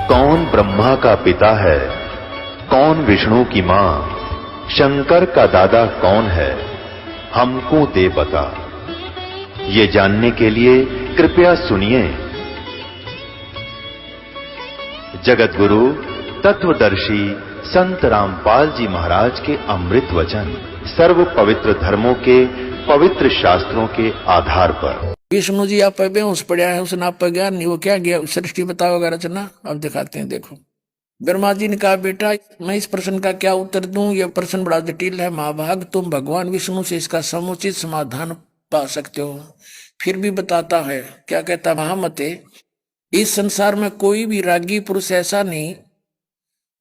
कौन ब्रह्मा का पिता है, कौन विष्णु की मां, शंकर का दादा कौन है, हमको दे बता। ये जानने के लिए कृपया सुनिए। जगत गुरु तत्वदर्शी संत रामपाल जी महाराज के अमृत वचन सर्व पवित्र धर्मों के पवित्र शास्त्रों के आधार पर। विष्णु जी आप बेहोश पड़ा है, उसने आप पर ज्ञान नहीं, वो क्या गया सृष्टि बताओगा रचना। अब दिखाते हैं, देखो। ब्रह्मा जी ने कहा, बेटा मैं इस प्रश्न का क्या उत्तर दूं, यह प्रश्न बड़ा जटिल है महाभाग, तुम भगवान विष्णु से इसका समुचित समाधान पा सकते हो। फिर भी बताता है, क्या कहता, महामते इस संसार में कोई भी रागी पुरुष ऐसा नहीं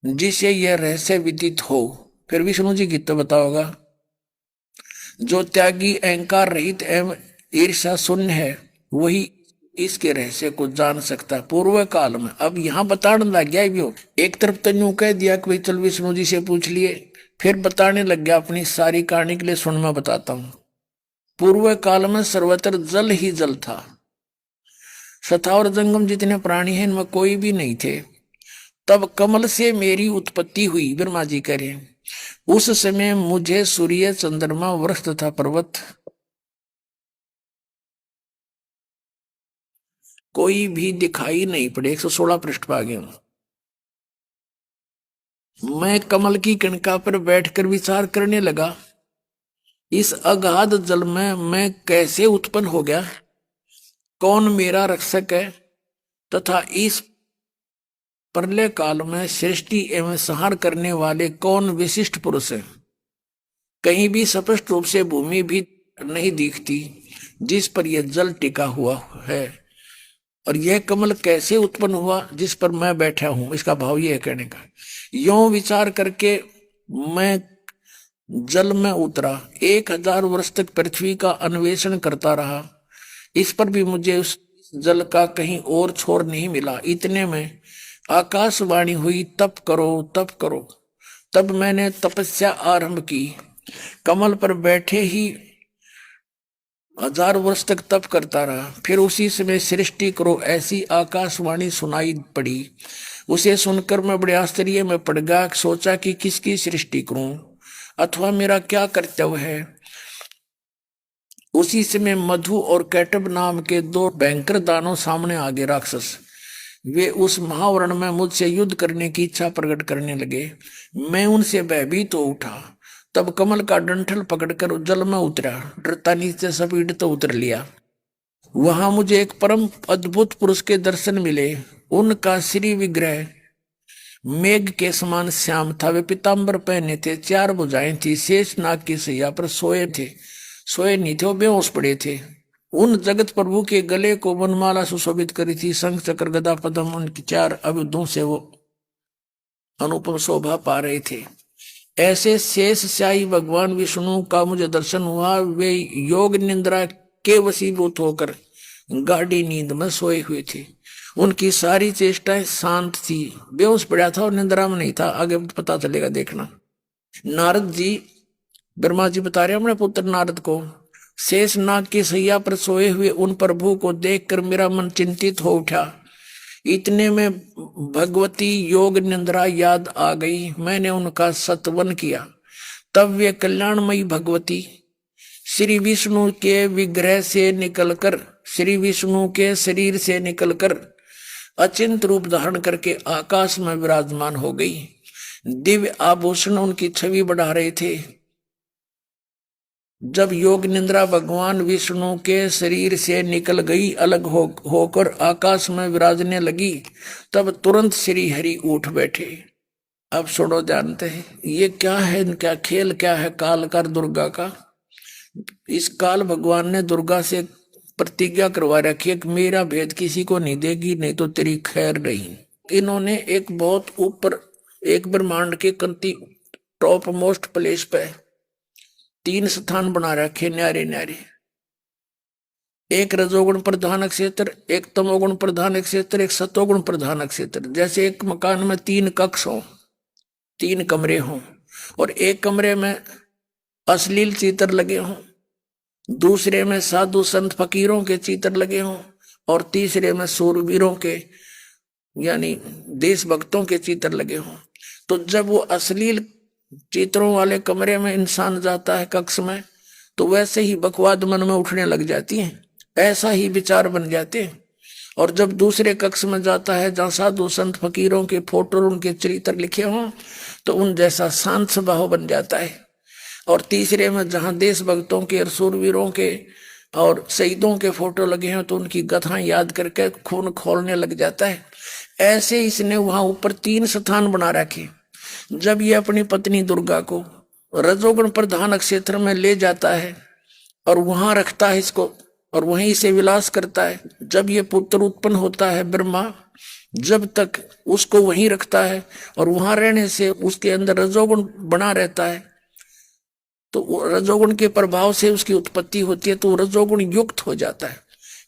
जिसे यह रहस्य विदित हो। फिर विष्णु जी की तो बताओगा, जो त्यागी अहंकार रहित एवं ईर्ष्या शून्य है वही इसके रहस्य को जान सकता है पूर्व काल में। अब यहाँ बताने लग गया भी हो, एक तरफ तो यूं कह दिया कि भाई चल विष्णु जी से पूछ लिए, फिर बताने लग गया अपनी सारी कहानी के लिए। सुन मैं बताता हूं। पूर्व काल में सर्वत्र जल ही जल था, सथावर जंगम जितने प्राणी हैं इनमें कोई भी नहीं थे। तब कमल से मेरी उत्पत्ति हुई, ब्रह्मा जी कह रहे हैं। उस समय मुझे सूर्य चंद्रमा वृक्ष तथा पर्वत कोई भी दिखाई नहीं पड़े। 116 पृष्ठ पर आ गया। मैं कमल की कणका पर बैठकर विचार करने लगा, इस अगाध जल में मैं कैसे उत्पन्न हो गया, कौन मेरा रक्षक है, तथा इस प्रलय काल में सृष्टि एवं संहार करने वाले कौन विशिष्ट पुरुष है। कहीं भी स्पष्ट रूप से भूमि भी नहीं दिखती जिस पर यह जल टिका हुआ है, और यह कमल कैसे उत्पन्न हुआ जिस पर मैं बैठा हूं। इसका भाव यह है कहने का, यों विचार करके मैं जल में उतरा, 1000 वर्ष तक पृथ्वी का अन्वेषण करता रहा। इस पर भी मुझे उस जल का कहीं और छोर नहीं मिला। इतने में आकाशवाणी हुई, तप करो तप करो। तब मैंने तपस्या आरंभ की, कमल पर बैठे ही 1000 वर्ष तक तप करता रहा। फिर उसी समय सृष्टि करो ऐसी आकाशवाणी सुनाई पड़ी। उसे सुनकर मैं बड़े आश्चर्य में पड़ गया, सोचा कि किसकी सृष्टि करूं अथवा मेरा क्या कर्तव्य है। उसी समय मधु और कैटब नाम के 2 भयंकर दानव सामने आ गए, राक्षस। वे उस महावरण में मुझसे युद्ध करने की इच्छा प्रकट करने लगे। मैं उनसे भयभीत हो उठा। तब कमल का डंठल पकड़कर जल में उतरा, डरता नीचे सपीट तो उतर लिया। वहां मुझे एक परम अद्भुत पुरुष के दर्शन मिले। उनका श्री विग्रह मेघ के समान श्याम था। वे पीताम्बर पहने थे, 4 भुजाएं थी, शेष नाग की सैया पर सोए थे। सोए नहीं थे, वो बेहोश पड़े थे। उन जगत प्रभु के गले को वनमाला सुशोभित करी थी। शंख चक्र गदा पद्म उनकी 4 अवयुद्धों से वो अनुपम शोभा पा रहे थे। ऐसे शेष शाही भगवान विष्णु का मुझे दर्शन हुआ। वे योग निंद्रा के वशीभूत होकर गाढ़ी नींद में सोए हुए थे। उनकी सारी चेष्टाएं शांत थी। बेहोश पड़ा था और निंद्रा में नहीं था, आगे पता चलेगा, देखना। नारद जी, ब्रह्मा जी बता रहे अपने पुत्र नारद को, शेष नाग की सैया पर सोए हुए उन प्रभु को देखकर मेरा मन चिंतित हो उठा। इतने में भगवती योग निंद्रा याद आ गई। मैंने उनका सत्वन किया। तब वे कल्याणमयी भगवती श्री विष्णु के विग्रह से निकलकर, श्री विष्णु के शरीर से निकलकर अचिंत रूप धारण करके आकाश में विराजमान हो गई। दिव्य आभूषण उनकी छवि बढ़ा रहे थे। जब योग निंद्रा भगवान विष्णु के शरीर से निकल गई, अलग होकर आकाश में विराजने लगी, तब तुरंत श्री हरि उठ बैठे। अब सुनो, जानते हैं ये क्या है, इनका खेल क्या है काल का, दुर्गा का। इस काल भगवान ने दुर्गा से प्रतिज्ञा करवा रखी है कि मेरा भेद किसी को नहीं देगी, नहीं तो तेरी खैर नहीं। इन्होंने एक बहुत ऊपर, एक ब्रह्मांड के कंती टॉप मोस्ट प्लेस पे 3 स्थान बना रखे, न्यारे न्यारे। एक रजोगुण प्रधान क्षेत्र, एक तमोगुण प्रधान क्षेत्र, एक सतोगुण प्रधान क्षेत्र। जैसे एक मकान में 3 कक्ष हो, 3 कमरे हों, और एक कमरे में अश्लील चित्र लगे हों, दूसरे में साधु संत फकीरों के चित्र लगे हों, और तीसरे में सूरवीरों के यानी देशभक्तों के चित्र लगे हों। तो जब वो अश्लील चित्रों वाले कमरे में इंसान जाता है कक्ष में, तो वैसे ही बकवाद मन में उठने लग जाती है, ऐसा ही विचार बन जाते हैं। और जब दूसरे कक्ष में जाता है जहाँ साधु संत फकीरों के फोटो उनके चरित्र लिखे हों, तो उन जैसा शांत स्वभाव बन जाता है। और तीसरे में जहाँ देशभक्तों के और सूरवीरों के और शहीदों के फोटो लगे हैं, तो उनकी गाथाएं याद करके खून खोलने लग जाता है। ऐसे इसने वहां ऊपर 3 स्थान बना रखे। जब ये अपनी पत्नी दुर्गा को रजोगुण प्रधान क्षेत्र में ले जाता है और वहां रखता है इसको, और वहीं से विलास करता है। जब ये पुत्र उत्पन्न होता है ब्रह्मा, जब तक उसको वहीं रखता है और वहां रहने से उसके अंदर रजोगुण बना रहता है, तो रजोगुण के प्रभाव से उसकी उत्पत्ति होती है, तो वो रजोगुण युक्त हो जाता है।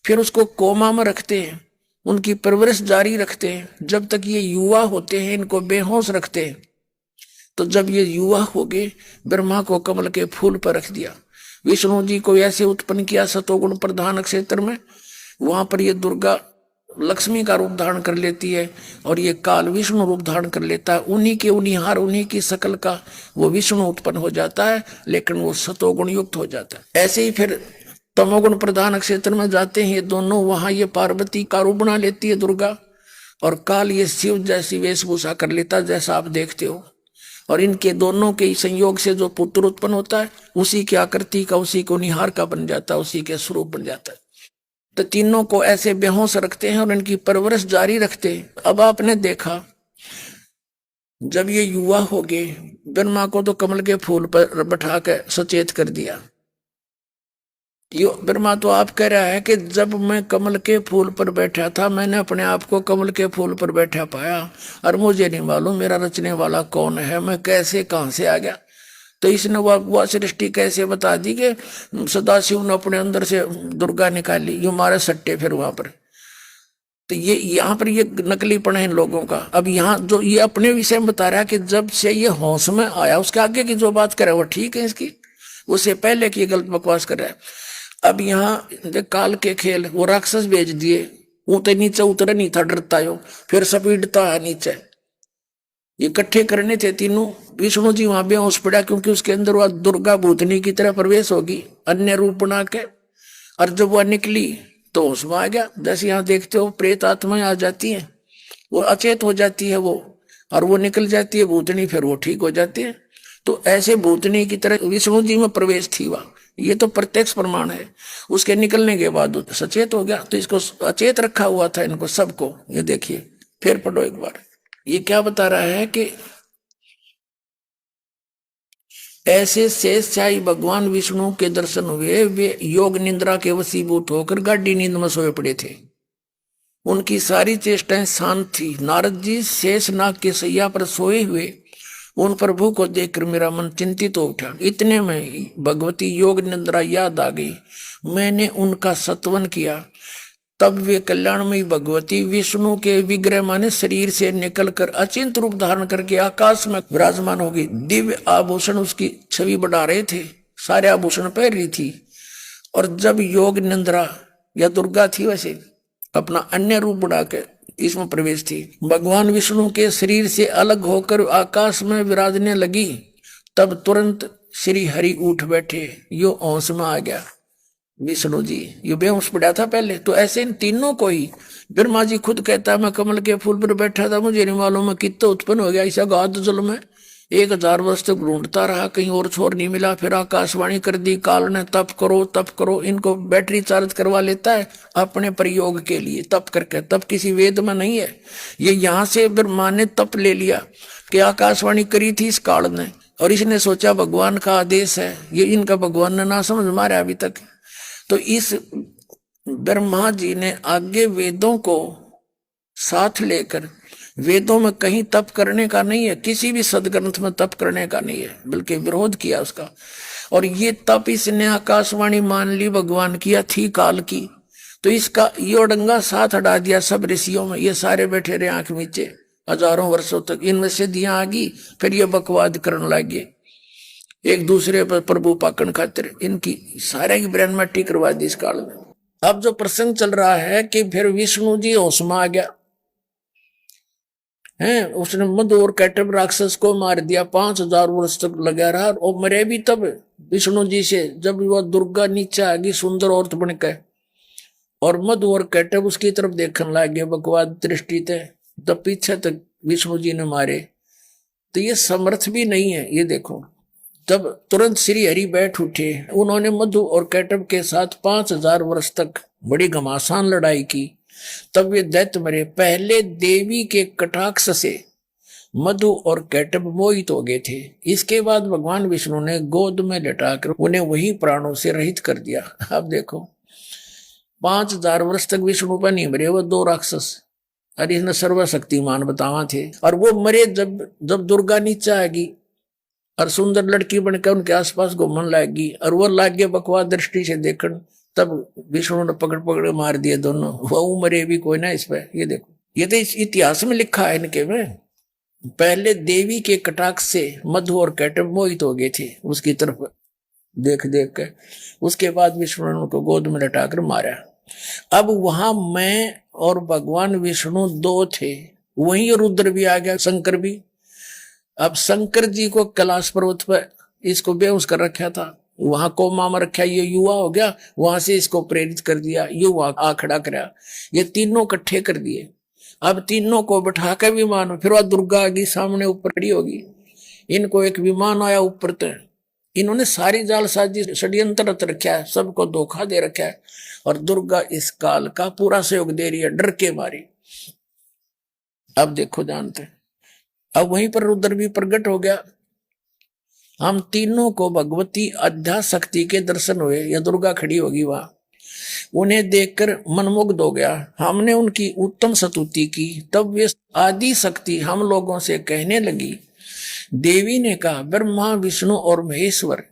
फिर उसको कोमा में रखते हैं, उनकी परवरिश जारी रखते हैं जब तक ये युवा होते हैं, इनको बेहोश रखते हैं। तो जब ये युवा हो गए, ब्रह्मा को कमल के फूल पर रख दिया, विष्णु जी को ऐसे उत्पन्न किया सतोगुण प्रधान क्षेत्र में। वहां पर ये दुर्गा लक्ष्मी का रूप धारण कर लेती है और ये काल विष्णु रूप धारण कर लेता है। उन्हीं के उन्हीं उन्हीं की शकल का वो विष्णु उत्पन्न हो जाता है, लेकिन वो सतोगुण युक्त हो जाता है। ऐसे ही फिर तमोगुण प्रधान क्षेत्र में जाते हैं ये दोनों, वहां ये पार्वती का रूप बना लेती है दुर्गा, और काल ये शिव जैसी वेशभूषा कर लेता है जैसा आप देखते हो। और इनके दोनों के संयोग से जो पुत्र उत्पन्न होता है, उसी की आकृति का, उसी को निहार का बन जाता है, उसी के स्वरूप बन जाता है। तो तीनों को ऐसे बेहोश रखते हैं और इनकी परवरिश जारी रखते हैं। अब आपने देखा जब ये युवा हो गए, ब्रह्मा को तो कमल के फूल पर बैठा कर सचेत कर दिया। यो ब्रह्मा तो आप कह रहा है कि जब मैं कमल के फूल पर बैठा था, मैंने अपने आप को कमल के फूल पर बैठा पाया, और मुझे नहीं मालूम मेरा रचने वाला कौन है, मैं कैसे कहां से आ गया। तो इसने वह सृष्टि कैसे बता दी कि सदाशिव ने अपने अंदर से दुर्गा निकाली, यो मारे सट्टे फिर वहां पर। तो ये यहाँ पर ये नकलीपन है इन लोगों का। अब यहाँ जो ये अपने विषय में बता रहा है कि जब से ये होश में आया, उसके आगे की जो बात करे वो ठीक है इसकी, उससे पहले की गलत बकवास कर रहा है। अब यहाँ काल के खेल, वो राक्षस भेज दिए, ऊते नीचे उतरे नहीं था, डरता हो, फिर सपीटता है नीचे। ये इकट्ठे करने थे तीनों। विष्णु जी वहां बेहोश पड़ा, क्योंकि उसके अंदर वह दुर्गा भूतनी की तरह प्रवेश होगी अन्य रूप बना के, और जब वह निकली तो होश में आ गया। जैसे यहाँ देखते हो प्रेत आत्माएं आ जाती हैं, वो अचेत हो जाती है वो, और वो निकल जाती है भूतनी, फिर वो ठीक हो जाती है। तो ऐसे भूतनी की तरह विष्णु जी में प्रवेश थी वह, ये तो प्रत्यक्ष प्रमाण है। उसके निकलने के बाद सचेत हो गया, तो इसको अचेत रखा हुआ था इनको सबको। ये देखिए फिर पढ़ो एक बार, ये क्या बता रहा है कि ऐसे शेषशाही भगवान विष्णु के दर्शन हुए, वे योग निंद्रा के वशीभूत होकर गाढ़ी नींद में सोए पड़े थे। उनकी सारी चेष्टाएं शांत थी। नारद जी शेषनाग के सैया पर सोए हुए उन प्रभु को देखकर मेरा मन चिंतित हो उठा। इतने में भगवती योग निंद्रा याद आ गई। मैंने उनका सत्वन किया। तब वे कल्याणमयी भगवती विष्णु के विग्रह माने शरीर से निकलकर अचिंत रूप धारण करके आकाश में विराजमान हो गई। दिव्य आभूषण उसकी छवि बढ़ा रहे थे, सारे आभूषण पहन रही थी। और जब योग निंद्रा या दुर्गा थी वैसे अपना अन्य रूप बढ़ा के इसमें प्रवेश थी, भगवान विष्णु के शरीर से अलग होकर आकाश में विराजने लगी, तब तुरंत श्री हरि उठ बैठे। यो होश में आ गया विष्णु जी, ये बेहोश पड़ा था पहले। तो ऐसे इन तीनों को ही ब्रह्मा जी खुद कहता है मैं कमल के फूल पर बैठा था, मुझे नहीं मालूम मैं कितना उत्पन्न हो गया। ऐसा गाध जल में 1000 वर्ष तक ढूंढता रहा, कहीं और छोर नहीं मिला। फिर आकाशवाणी कर दी काल ने, तप करो तप करो। इनको बैटरी चार्ज करवा लेता है अपने प्रयोग के लिए तप करके। तप किसी वेद में नहीं है, ये यहाँ से ब्रह्मा ने तप ले लिया कि आकाशवाणी करी थी इस काल ने, और इसने सोचा भगवान का आदेश है। ये इनका भगवान ने ना समझ मारा अभी तक। तो इस ब्रह्मा जी ने आगे वेदों को साथ लेकर, वेदों में कहीं तप करने का नहीं है, किसी भी सदग्रंथ में तप करने का नहीं है, बल्कि विरोध किया उसका। और ये तप इसने आकाशवाणी मान ली भगवान किया थी काल की, तो इसका यो डंगा साथ हटा दिया सब ऋषियों में। ये सारे बैठे रहे आंख नीचे हजारों वर्षों तक, इनमें से दिया आ गई। फिर ये बकवाद करने लगे एक दूसरे पर प्रभु पाकन खातिर, इनकी सारे की ब्रेन मट्टी करवा दी इस काल में। अब जो प्रसंग चल रहा है कि फिर विष्णु जी होश में आ गया, हैं। उसने मधु और कैटब राक्षस को मार दिया, 5000 वर्ष तक लगा रहा और मरे भी तब विष्णु जी से, जब वह दुर्गा नीचे आ गई सुंदर औरत बनकर, और मधु और कैटब उसकी तरफ देखने लग गए बकवाद दृष्टि थे, तब पीछे तक विष्णु जी ने मारे। तो ये समर्थ भी नहीं है। ये देखो, तब तुरंत श्री हरि बैठ उठे, उन्होंने मधु और कैटब के साथ 5000 वर्ष तक बड़ी घमासान लड़ाई की। तब ये दैत्य मरे। पहले देवी के कटाक्ष से मधु और कैटब मोहित हो गए थे। इसके बाद भगवान विष्णु ने गोद में लिटाकर उन्हें वही प्राणों से रहित कर दिया। अब देखो, 5000 वर्ष तक विष्णु पर नहीं मरे वो 2 राक्षस, और इसने सर्वशक्तिमान बतावा थे। और वो मरे जब दुर्गा नीचे आएगी और सुंदर लड़की बनकर उनके आसपास घूमने लगेगी, और वो लागे बकवास दृष्टि से देखन, तब विष्णु ने पकड़ पकड़ मार दिए दोनों। वो मरे भी कोई ना इस पे। ये देखो, ये तो इस इतिहास में लिखा है इनके में। पहले देवी के कटाक्ष से मधु और कैटब मोहित हो गए थे उसकी तरफ देख देख के। उसके बाद विष्णु ने उनको गोद में लटाकर मारा। अब वहां मैं और भगवान विष्णु 2 थे, वहीं रुद्र भी आ गया, शंकर भी। अब शंकर जी को कैलाश पर्वत पर इसको बेहोश कर रखा था, वहां कोमा में रखा, ये युवा हो गया, वहां से इसको प्रेरित कर दिया, युवा आ खड़ा करा, ये तीनों इकट्ठे कर दिए। अब तीनों को बैठा के विमान में, फिर वह दुर्गा आ गई सामने, ऊपर खड़ी होगी, इनको एक विमान आया ऊपर तक। इन्होंने सारी जालसाजी षड्यंत्र रच रखा है, सबको धोखा दे रखा है, और दुर्गा इस काल का पूरा सहयोग दे रही है, डर के मारी। अब देखो जानते, अब वहीं पर रुद्र भी प्रकट हो गया। हम तीनों को भगवती अध्याशक्ति के दर्शन हुए, या दुर्गा खड़ी होगी वहां, उन्हें देखकर मनमुग्ध हो गया। हमने उनकी उत्तम स्तुति की, तब वे आदि शक्ति हम लोगों से कहने लगी। देवी ने कहा, ब्रह्मा विष्णु और महेश्वर,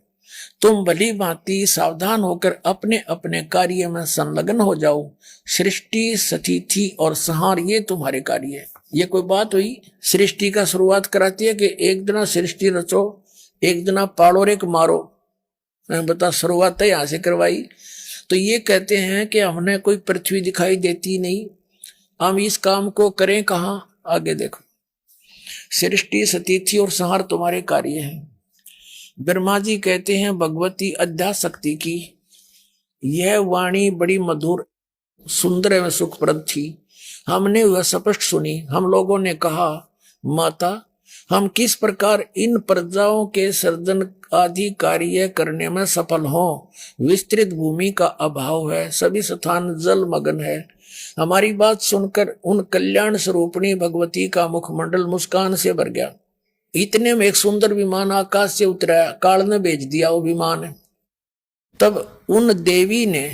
तुम भली भांति सावधान होकर अपने अपने कार्य में संलग्न हो जाओ। सृष्टि स्थिति और संहार ये तुम्हारे कार्य है। ये कोई बात हुई? सृष्टि का शुरुआत कराती है कि एक दिन सृष्टि रचो, एक दिन पाड़ो रे मारो। बता, शुरुआत है यहां से करवाई। तो ये कहते हैं कि हमने कोई पृथ्वी दिखाई देती नहीं, हम इस काम को करें कहां? आगे देखो, सृष्टि स्थिति और संहार तुम्हारे कार्य हैं। ब्रह्मा जी कहते हैं, भगवती अध्याशक्ति की यह वाणी बड़ी मधुर, सुंदर एवं सुखप्रद थी। हमने वह स्पष्ट सुनी। हम लोगों ने कहा, माता, हम किस प्रकार इन प्रजाओं के सर्जन आदि कार्य करने में सफल हों। विस्तृत भूमि का अभाव है, सभी स्थान जल मगन है। हमारी बात सुनकर उन कल्याण स्वरूपिणी भगवती का मुखमंडल मुस्कान से भर गया। इतने में एक सुंदर विमान आकाश से उतरा, काल ने भेज दिया वो विमान। तब उन देवी ने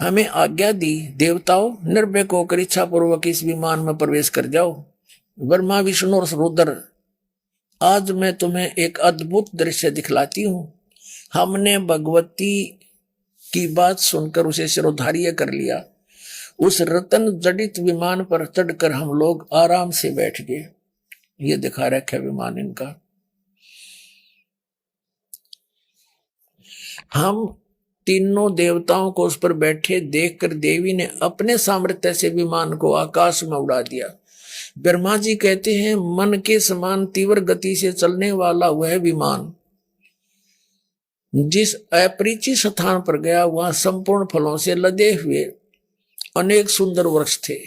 हमें आज्ञा दी, देवताओं निर्भय होकर इच्छा पूर्वक इस विमान में प्रवेश कर जाओ। ब्रह्मा विष्णु और रुद्र, आज मैं तुम्हें एक अद्भुत दृश्य दिखलाती हूं। हमने भगवती की बात सुनकर उसे शिरोधार्य कर लिया। उस रतन जडित विमान पर चढ़कर हम लोग आराम से बैठ गए। ये दिखा रखा है विमान इनका। हम तीनों देवताओं को उस पर बैठे देखकर देवी ने अपने सामर्थ्य से विमान को आकाश में उड़ा दिया। ब्रह्मा जी कहते हैं, मन के समान तीव्र गति से चलने वाला वह विमान जिस अपरिचित स्थान पर गया, वहां संपूर्ण फलों से लदे हुए अनेक सुंदर वृक्ष थे।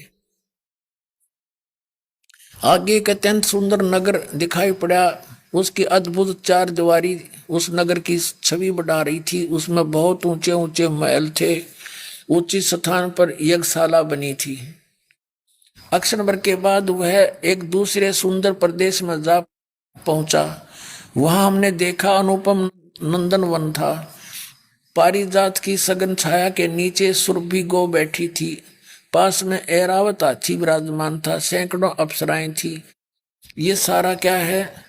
आगे एक अत्यंत सुंदर नगर दिखाई पड़ा। उसकी अद्भुत 4 दीवारी उस नगर की छवि बढ़ा रही थी। उसमें बहुत ऊंचे ऊंचे महल थे। उचित स्थान पर यज्ञशाला बनी थी। अक्षण भर के बाद वह एक दूसरे सुंदर प्रदेश में जा पहुंचा। वहां हमने देखा अनुपम नंदन वन था। पारिजात की सघन छाया के नीचे सुरभि गो बैठी थी। पास में ऐरावत हाथी विराजमान था। सैकड़ों अप्सराएं थी। ये सारा क्या है?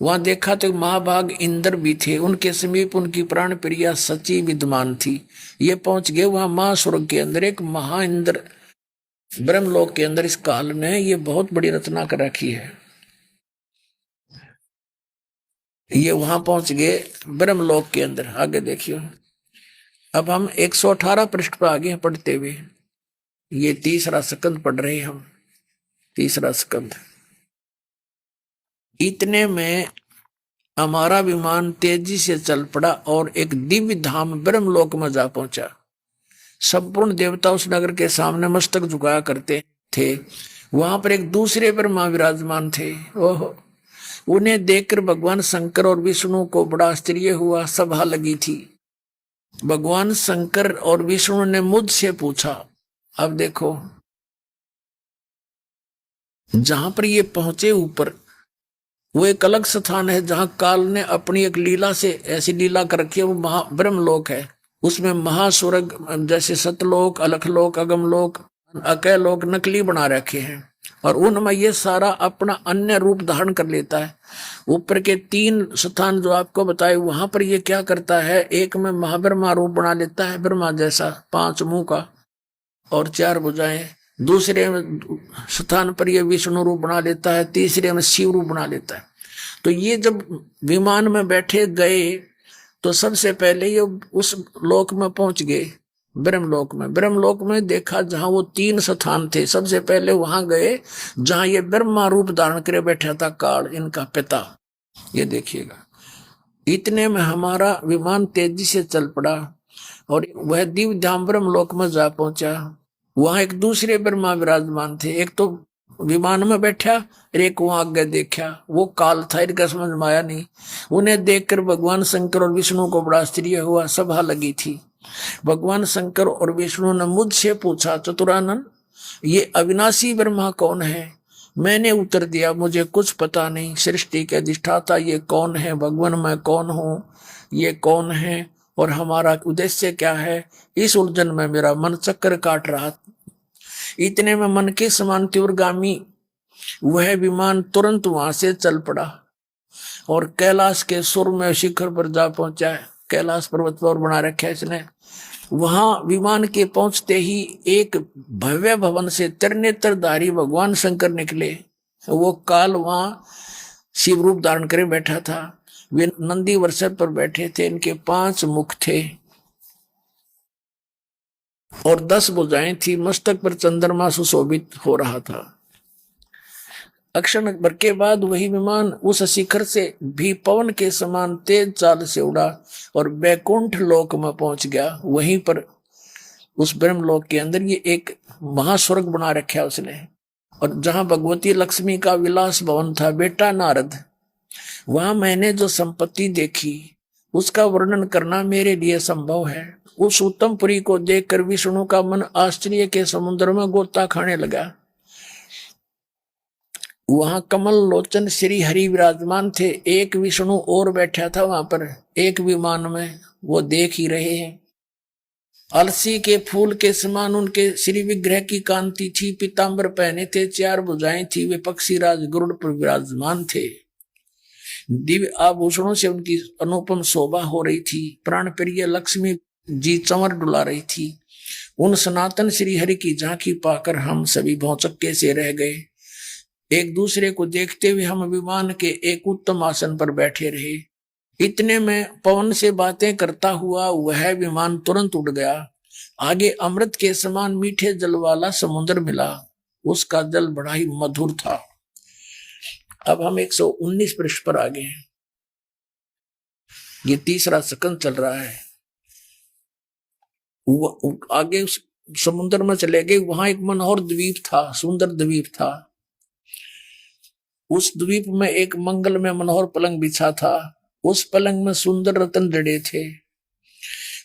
वहां देखा तो महाभाग इंद्र भी थे। उनके समीप उनकी प्राण प्रिया सची विद्यमान थी। ये पहुंच गए वहां महास्वर्ग के अंदर, एक महा इंद्र ब्रह्मलोक के अंदर। इस काल ने ये बहुत बड़ी रचना कर रखी है। ये वहां पहुंच गए ब्रह्मलोक के अंदर। आगे देखियो, अब हम 118 पृष्ठ पर आगे पढ़ते हुए ये 3रा स्कंद पढ़ रहे हैं हम। 3रा स्कंद इतने में हमारा विमान तेजी से चल पड़ा और एक दिव्य धाम ब्रह्मलोक में जा पहुंचा। संपूर्ण देवता उस नगर के सामने मस्तक झुकाया करते थे। वहां पर एक दूसरे ब्रह्मा विराजमान थे। ओहो, उन्हें देखकर भगवान शंकर और विष्णु को बड़ा आश्चर्य हुआ। सभा लगी थी। भगवान शंकर और विष्णु ने मुझसे पूछा, अब देखो जहां पर ये पहुंचे ऊपर, वो एक अलग स्थान है जहां काल ने अपनी एक लीला से ऐसी लीला कर रखी है। वो महा ब्रह्मलोक है। उसमें महास्वर्ग जैसे सतलोक, अलखलोक, अगमलोक, अकैलोक नकली बना रखे हैं और उनमें ये सारा अपना अन्य रूप धारण कर लेता है। ऊपर के 3 स्थान जो आपको बताए, वहां पर ये क्या करता है, एक में महाब्रह्मा रूप बना लेता है, ब्रह्मा जैसा 5 मुंह का और 4 भुजाएं। दूसरे में स्थान पर ये विष्णु रूप बना लेता है। तीसरे में शिव रूप बना लेता है। तो ये जब विमान में बैठे गए तो सबसे पहले ये उस लोक में पहुंच गए, ब्रह्मलोक में। ब्रह्मलोक में देखा जहां वो 3 स्थान थे। सबसे पहले वहां गए जहां ये ब्रह्मा रूप धारण करे बैठा था काल, इनका पिता। ये देखिएगा, इतने में हमारा विमान तेजी से चल पड़ा और वह दिव्य धाम ब्रह्मलोक में जा पहुंचा। वहां एक दूसरे ब्रह्मा विराजमान थे। एक तो विमान में बैठा और एक वहां आगे देखा, वो काल था, इनका समझ में आया नहीं। उन्हें देखकर भगवान शंकर और विष्णु को बड़ा आश्चर्य हुआ। सभा लगी थी। भगवान शंकर और विष्णु ने मुझसे पूछा, चतुरानन ये अविनाशी ब्रह्मा कौन है? मैंने उत्तर दिया, मुझे कुछ पता नहीं। सृष्टि के अधिष्ठाता ये कौन है? भगवान मैं कौन हूँ? ये कौन है और हमारा उद्देश्य क्या है? इस उलझन में मेरा मन चक्कर काट रहा। इतने में मन के समान तीव्रगामी वह विमान तुरंत वहां से चल पड़ा और कैलाश के सुर में शिखर पर जा पहुंचा। कैलाश पर्वत पर बना रखा है इसने। वहां विमान के पहुंचते ही एक भव्य भवन से त्रिनेत्रधारी भगवान शंकर निकले। वो काल वहां शिव रूप धारण करे बैठा था। वे नंदी वर्षद पर बैठे थे। इनके 5 मुख थे और 10 भुजाएं थी। मस्तक पर चंद्रमा सुशोभित हो रहा था। अक्षण भर के बाद वही विमान उस शिखर से भी पवन के समान तेज चाल से उड़ा और बैकुंठ लोक में पहुंच गया। वहीं पर उस ब्रह्मलोक के अंदर ये एक महास्वर्ग बना रखा उसने, और जहां भगवती लक्ष्मी का विलास भवन था। बेटा नारद, वहां मैंने जो संपत्ति देखी उसका वर्णन करना मेरे लिए संभव है। उस उत्तम पुरी को देखकर विष्णु का मन आश्चर्य के समुद्र में गोता खाने लगा। वहां कमल लोचन श्री हरि विराजमान थे। एक विष्णु और बैठा था वहां पर एक विमान में, वो देख ही रहे हैं। अलसी के फूल के समान उनके श्री विग्रह की कांति थी। पीतांबर पहने थे, 4 भुजाएं थी। वे पक्षीराज गरुड़ पर विराजमान थे। दिव्य आभूषणों से उनकी अनुपम शोभा हो रही थी। प्राण प्रिय लक्ष्मी जी चंवर डुला रही थी। उन सनातन श्री हरि की झांकी पाकर हम सभी भौचक्के से रह गए। एक दूसरे को देखते हुए हम विमान के एक उत्तम आसन पर बैठे रहे। इतने में पवन से बातें करता हुआ वह विमान तुरंत उड़ गया। आगे अमृत के समान मीठे जल वाला समुद्र मिला। उसका जल बड़ा ही मधुर था। अब हम 119 पृष्ठ पर आ गए हैं। ये 3रा सकंद चल रहा है। आगे समुद्र में चले गए। वहां एक मनोहर द्वीप था, सुंदर द्वीप था। उस द्वीप में एक मंगल में मनोहर पलंग बिछा था। उस पलंग में सुंदर रत्न जड़े थे।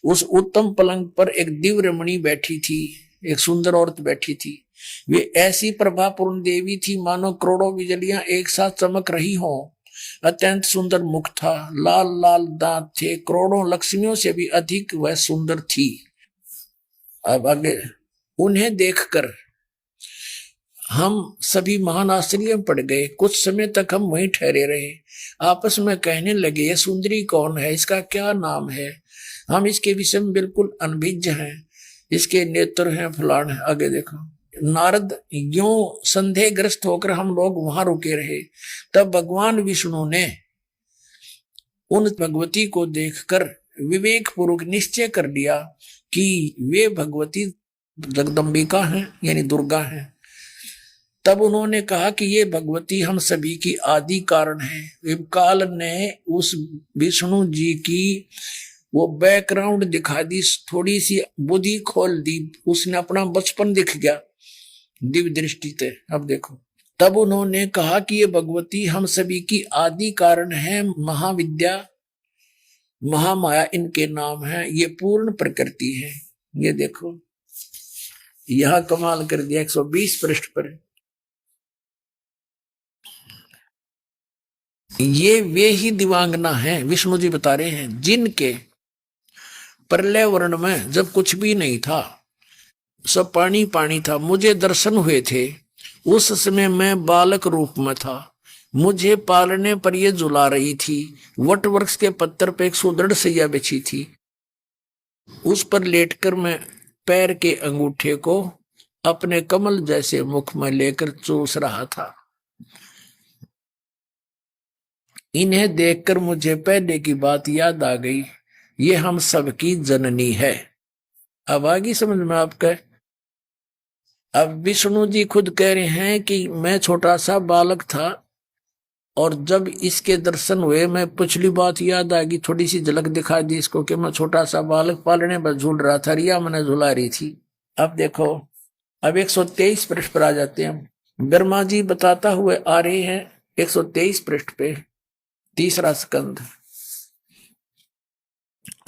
उस उत्तम पलंग पर एक दिव्य रमणी बैठी थी, एक सुंदर औरत बैठी थी। वे ऐसी प्रभापूर्ण देवी थी मानो करोड़ों बिजलियां एक साथ चमक रही हो। अत्यंत सुंदर मुख था, लाल लाल दांत थे। करोड़ों लक्ष्मियों से भी अधिक वह सुंदर थी। अब आगे उन्हें देखकर हम सभी महान आश्चर्य में पड़ गए। कुछ समय तक हम वहीं ठहरे रहे। आपस में कहने लगे, यह सुंदरी कौन है? इसका क्या नाम है? हम इसके विषय में बिल्कुल अनभिज्ञ हैं। इसके नेत्र हैं, फलान है। आगे देखो। नारद यूं संदेहग्रस्त होकर हम लोग वहां रुके रहे। तब भगवान विष्णु ने उन भगवती को देखकर विवेक पूर्वक निश्चय कर लिया कि वे भगवती जगदम्बिका हैं, यानी दुर्गा हैं। तब उन्होंने कहा कि ये भगवती हम सभी की आदि कारण है। काल ने उस विष्णु जी की वो बैकग्राउंड दिखा दी, थोड़ी सी बुद्धि खोल दी, उसने अपना बचपन दिख गया दिव्य दृष्टि से। अब देखो, तब उन्होंने कहा कि ये भगवती हम सभी की आदि कारण है, महाविद्या महामाया इनके नाम है, ये पूर्ण प्रकृति है। ये देखो यहां कमाल कर दिया 120 पृष्ठ पर। ये वे ही दिवांगना हैं, विष्णु जी बता रहे हैं, जिनके प्रलय वर्ण में जब कुछ भी नहीं था, सब पानी पानी था, मुझे दर्शन हुए थे। उस समय मैं बालक रूप में था, मुझे पालने पर ये झुला रही थी। वट वृक्ष के पत्थर पे एक सुदृढ़ सैया बिछी थी, उस पर लेटकर मैं पैर के अंगूठे को अपने कमल जैसे मुख में लेकर चूस रहा था। इन्हें देखकर मुझे पहले की बात याद आ गई, ये हम सबकी जननी है। अब आगे समझ में आपका। अब विष्णु जी खुद कह रहे हैं कि मैं छोटा सा बालक था और जब इसके दर्शन हुए, मैं पिछली बात याद आ गई, थोड़ी सी झलक दिखा दी इसको कि मैं छोटा सा बालक पालने पर झूल रहा था, रिया मैंने झुला रही थी। अब देखो, अब 123 पृष्ठ पर आ जाते हैं। ब्रह्मा जी बताता हुए आ रहे हैं 123 पृष्ठ पे, तीसरा स्कंद।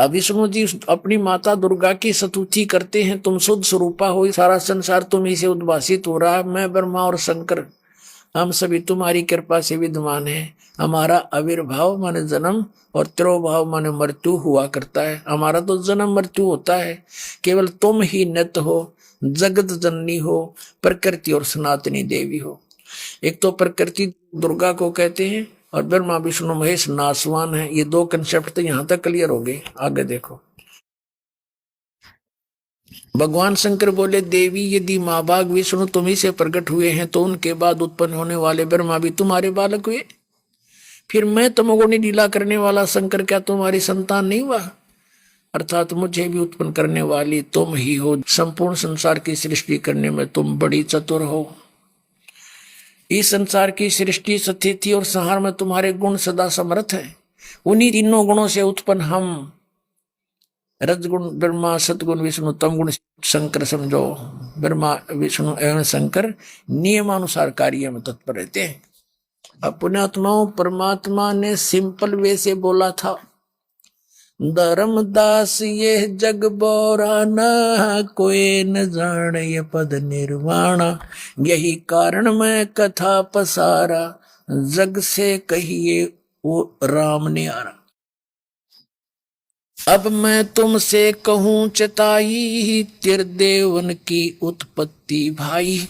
अब विष्णु जी अपनी माता दुर्गा की स्तुति करते हैं, तुम शुद्ध स्वरूपा हो, सारा संसार तुम्ही से उद्भासित हो रहा है। मैं ब्रह्मा और शंकर हम सभी तुम्हारी कृपा से विद्यमान है। हमारा आविर्भाव माने जन्म और तिरोभाव माने मृत्यु हुआ करता है। हमारा तो जन्म मृत्यु होता है, केवल तुम ही नित्य हो, जगत जननी हो, प्रकृति और सनातनी देवी हो। एक तो प्रकृति दुर्गा को कहते हैं और ब्रह्मा विष्णु महेश नासवान है। ये दो कंसेप्ट तो यहां तक क्लियर हो गए। आगे देखो, भगवान शंकर बोले, देवी यदि माँ बाग विष्णु तुम्ही से प्रकट हुए हैं तो उनके बाद उत्पन्न होने वाले ब्रह्मा भी तुम्हारे बालक हुए। फिर मैं तमोगुणी लीला करने वाला शंकर क्या तुम्हारी संतान नहीं हुआ? अर्थात मुझे भी उत्पन्न करने वाली तुम ही हो। संपूर्ण संसार की सृष्टि करने में तुम बड़ी चतुर हो। इस संसार की सृष्टि, स्थिति और संहार में तुम्हारे गुण सदा समर्थ है। उन्हीं तीनों गुणों से उत्पन्न हम रजगुण ब्रह्मा, सतगुण विष्णु, तमगुण शंकर समझो। ब्रह्मा विष्णु एवं शंकर नियमानुसार कार्य में तत्पर रहते हैं। अब पुण्यात्माओं, परमात्मा ने सिंपल वे से बोला था, धर्मदास ये जग बोराना, कोई न जाने ये पद निर्वाणा। यही कारण मैं कथा पसारा, जग से कहिए वो राम ने आरा। अब मैं तुमसे कहूं चताई, त्रिदेवन की उत्पत्ति भाई।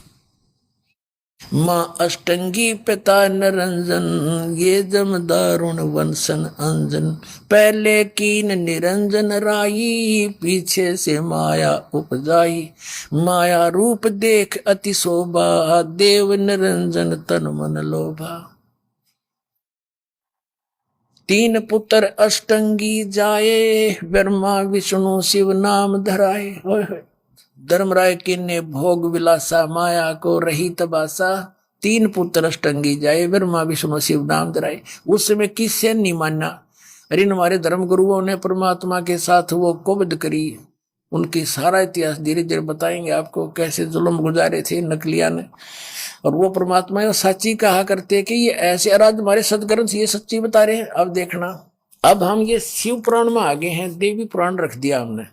माँ अष्टंगी पिता निरंजन, ये जम दारुण वंशन अंजन। पहले कीन निरंजन राई, पीछे से माया उपजाई। माया रूप देख अति शोभा, देव निरंजन तन मन लोभा। तीन पुत्र अष्टंगी जाए, ब्रह्मा विष्णु शिव नाम धराए। धर्मराय किन्ने भोग विलासा, माया को रही तबासा। तीन पुत्र अष्टंगी जाए, ब्रह्मा विष्णु शिव नाम धराए। उस समय किससे नहीं माना? अरे हमारे धर्म गुरुओं ने परमात्मा के साथ वो कुबद करी। उनकी सारा इतिहास धीरे धीरे बताएंगे आपको, कैसे जुल्म गुजारे थे नकलिया ने। और वो परमात्मा सच्ची कहा करते कि ये ऐसे अराध हमारे सदग्रंथ ये सच्ची बता रहे हैं। अब देखना, अब हम ये शिव पुराण में आगे हैं, देवी पुराण रख दिया हमने।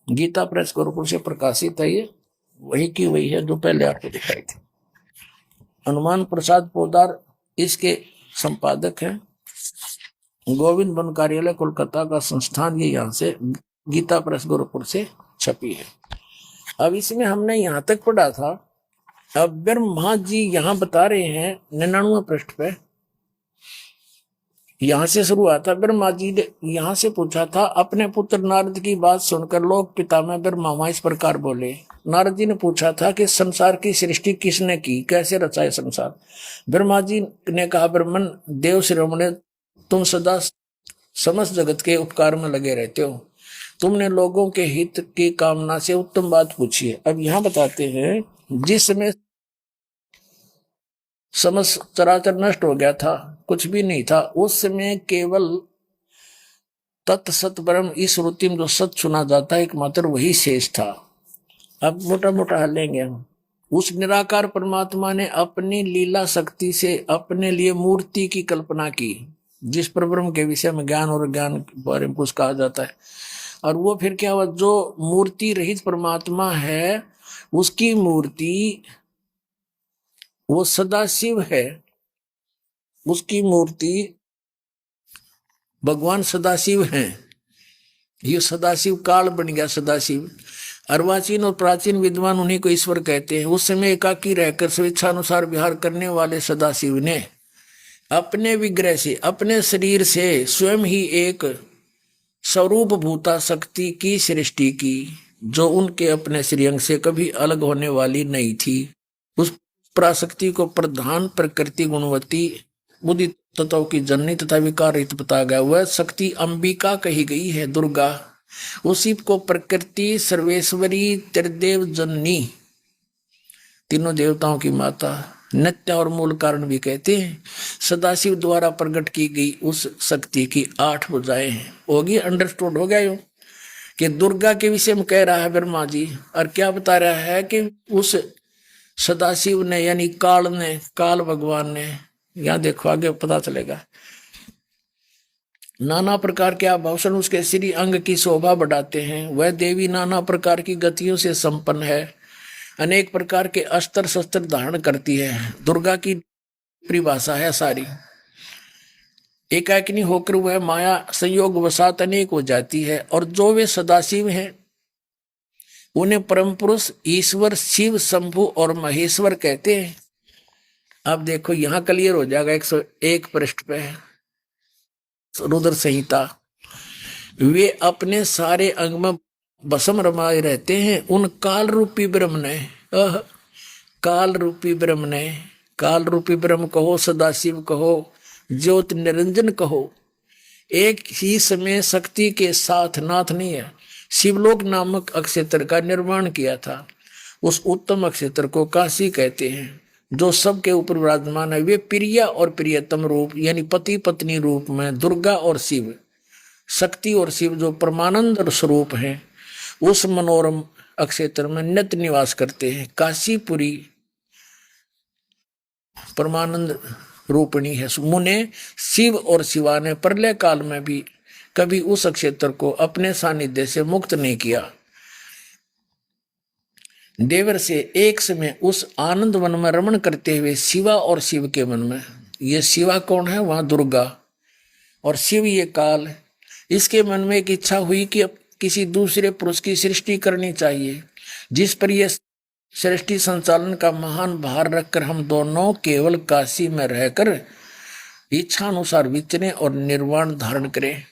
गीता प्रेस गुरुकुल से प्रकाशित है, ये वही की वही है जो पहले आपको दिखाई थी। हनुमान प्रसाद पोदार इसके संपादक हैं। गोविंद वन कार्यालय कोलकाता का संस्थान, ये यहाँ से गीता प्रेस गुरुकुल से छपी है। अब इसमें हमने यहाँ तक पढ़ा था। अब ब्रह्मा जी यहाँ बता रहे हैं 99 पृष्ठ पे, यहां से शुरू आता। ब्रह्मा जी ने यहां से पूछा था, अपने पुत्र नारद की बात सुनकर लोक पिता में ब्रह्मा इस प्रकार बोले। नारद जी ने पूछा था कि संसार की सृष्टि किसने की, कैसे रचा है संसार? ब्रह्मा जी ने कहा, ब्रह्मन देव श्रीमणे, तुम सदा समस्त जगत के उपकार में लगे रहते हो। तुमने लोगों के हित की कामना से उत्तम बात पूछी है। अब यहाँ बताते हैं जिसमें समस्त चराचर नष्ट हो गया था, कुछ भी नहीं था उस समय, केवल तत् सत ब्रह्म इस श्रुति में जो सत सुना जाता है एकमात्र वही शेष था। अब मोटा मोटा हल लेंगे हम। उस निराकार परमात्मा ने अपनी लीला शक्ति से अपने लिए मूर्ति की कल्पना की, जिस पर ब्रह्म के विषय में ज्ञान और ज्ञान के बारे में कुछ कहा जाता है। और वो फिर क्या हुआ, जो मूर्ति रहित परमात्मा है उसकी मूर्ति वो सदाशिव है, उसकी मूर्ति भगवान सदाशिव हैं। ये सदाशिव काल बन गया सदाशिव। अर्वाचीन और प्राचीन विद्वान उन्हीं को ईश्वर कहते हैं। उस समय एकाकी रहकर स्वेच्छानुसार विहार करने वाले सदाशिव ने अपने विग्रह से, अपने शरीर से स्वयं ही एक स्वरूप भूता शक्ति की सृष्टि की, जो उनके अपने श्रीअंग से कभी अलग होने वाली नहीं थी। उस पराशक्ति को प्रधान प्रकृति गुणवती बुद्धि तत्व की जननी तथा विकार रहित बता गया। वह शक्ति अंबिका कही गई है, दुर्गा। उसी को प्रकृति सर्वेश्वरी त्रिदेव जननी, तीनों देवताओं की माता, नित्य और मूल कारण भी कहते हैं। सदाशिव द्वारा प्रकट की गई उस शक्ति की 8 भुजाएं हैं। होगी, अंडरस्टूड हो गया यूं कि दुर्गा के विषय में कह रहा है ब्रह्मा जी, और क्या बता रहा है कि उस सदाशिव ने यानी काल ने, काल भगवान ने, यहां देखो आगे पता चलेगा, नाना प्रकार के आभूषण उसके श्री अंग की शोभा बढ़ाते हैं। वह देवी नाना प्रकार की गतियों से संपन्न है, अनेक प्रकार के अस्त्र शस्त्र धारण करती है। दुर्गा की परिभाषा है सारी। एकाकिनी होकर वह माया संयोग वसात अनेक हो जाती है। और जो वे सदाशिव हैं उन्हें परम पुरुष ईश्वर शिव शंभु और महेश्वर कहते हैं। अब देखो यहां क्लियर हो जाएगा 101 पृष्ठ पे रुद्र संहिता। वे अपने सारे अंग में भस्म रमाए रहते हैं। उन काल रूपी ब्रह्म ने, काल रूपी ब्रह्म ने, काल रूपी ब्रह्म कहो, सदाशिव कहो, ज्योत निरंजन कहो, एक ही समय शक्ति के साथ नाथ नहीं है, शिवलोक नामक अक्षेत्र का निर्माण किया था। उस उत्तम अक्षेत्र को काशी कहते हैं, जो सबके ऊपर विराजमान है। वे प्रिया और प्रियतम रूप यानी पति पत्नी रूप में दुर्गा और शिव, शक्ति और शिव जो परमानंद स्वरूप हैं, उस मनोरम अक्षेत्र में नित्य निवास करते हैं। काशीपुरी परमानंद रूपणी है। मुने शिव और शिवा ने प्रलय काल में भी कभी उस अक्षेत्र को अपने सानिध्य से मुक्त नहीं किया। देवर से एक समय उस आनंद वन में रमण करते हुए शिवा और शिव के मन में, ये शिवा कौन है, वहां दुर्गा, और शिव ये काल, इसके मन में एक इच्छा हुई कि अब किसी दूसरे पुरुष की सृष्टि करनी चाहिए, जिस पर यह सृष्टि संचालन का महान भार रखकर हम दोनों केवल काशी में रहकर इच्छा अनुसार विचरे और निर्वाण धारण करें।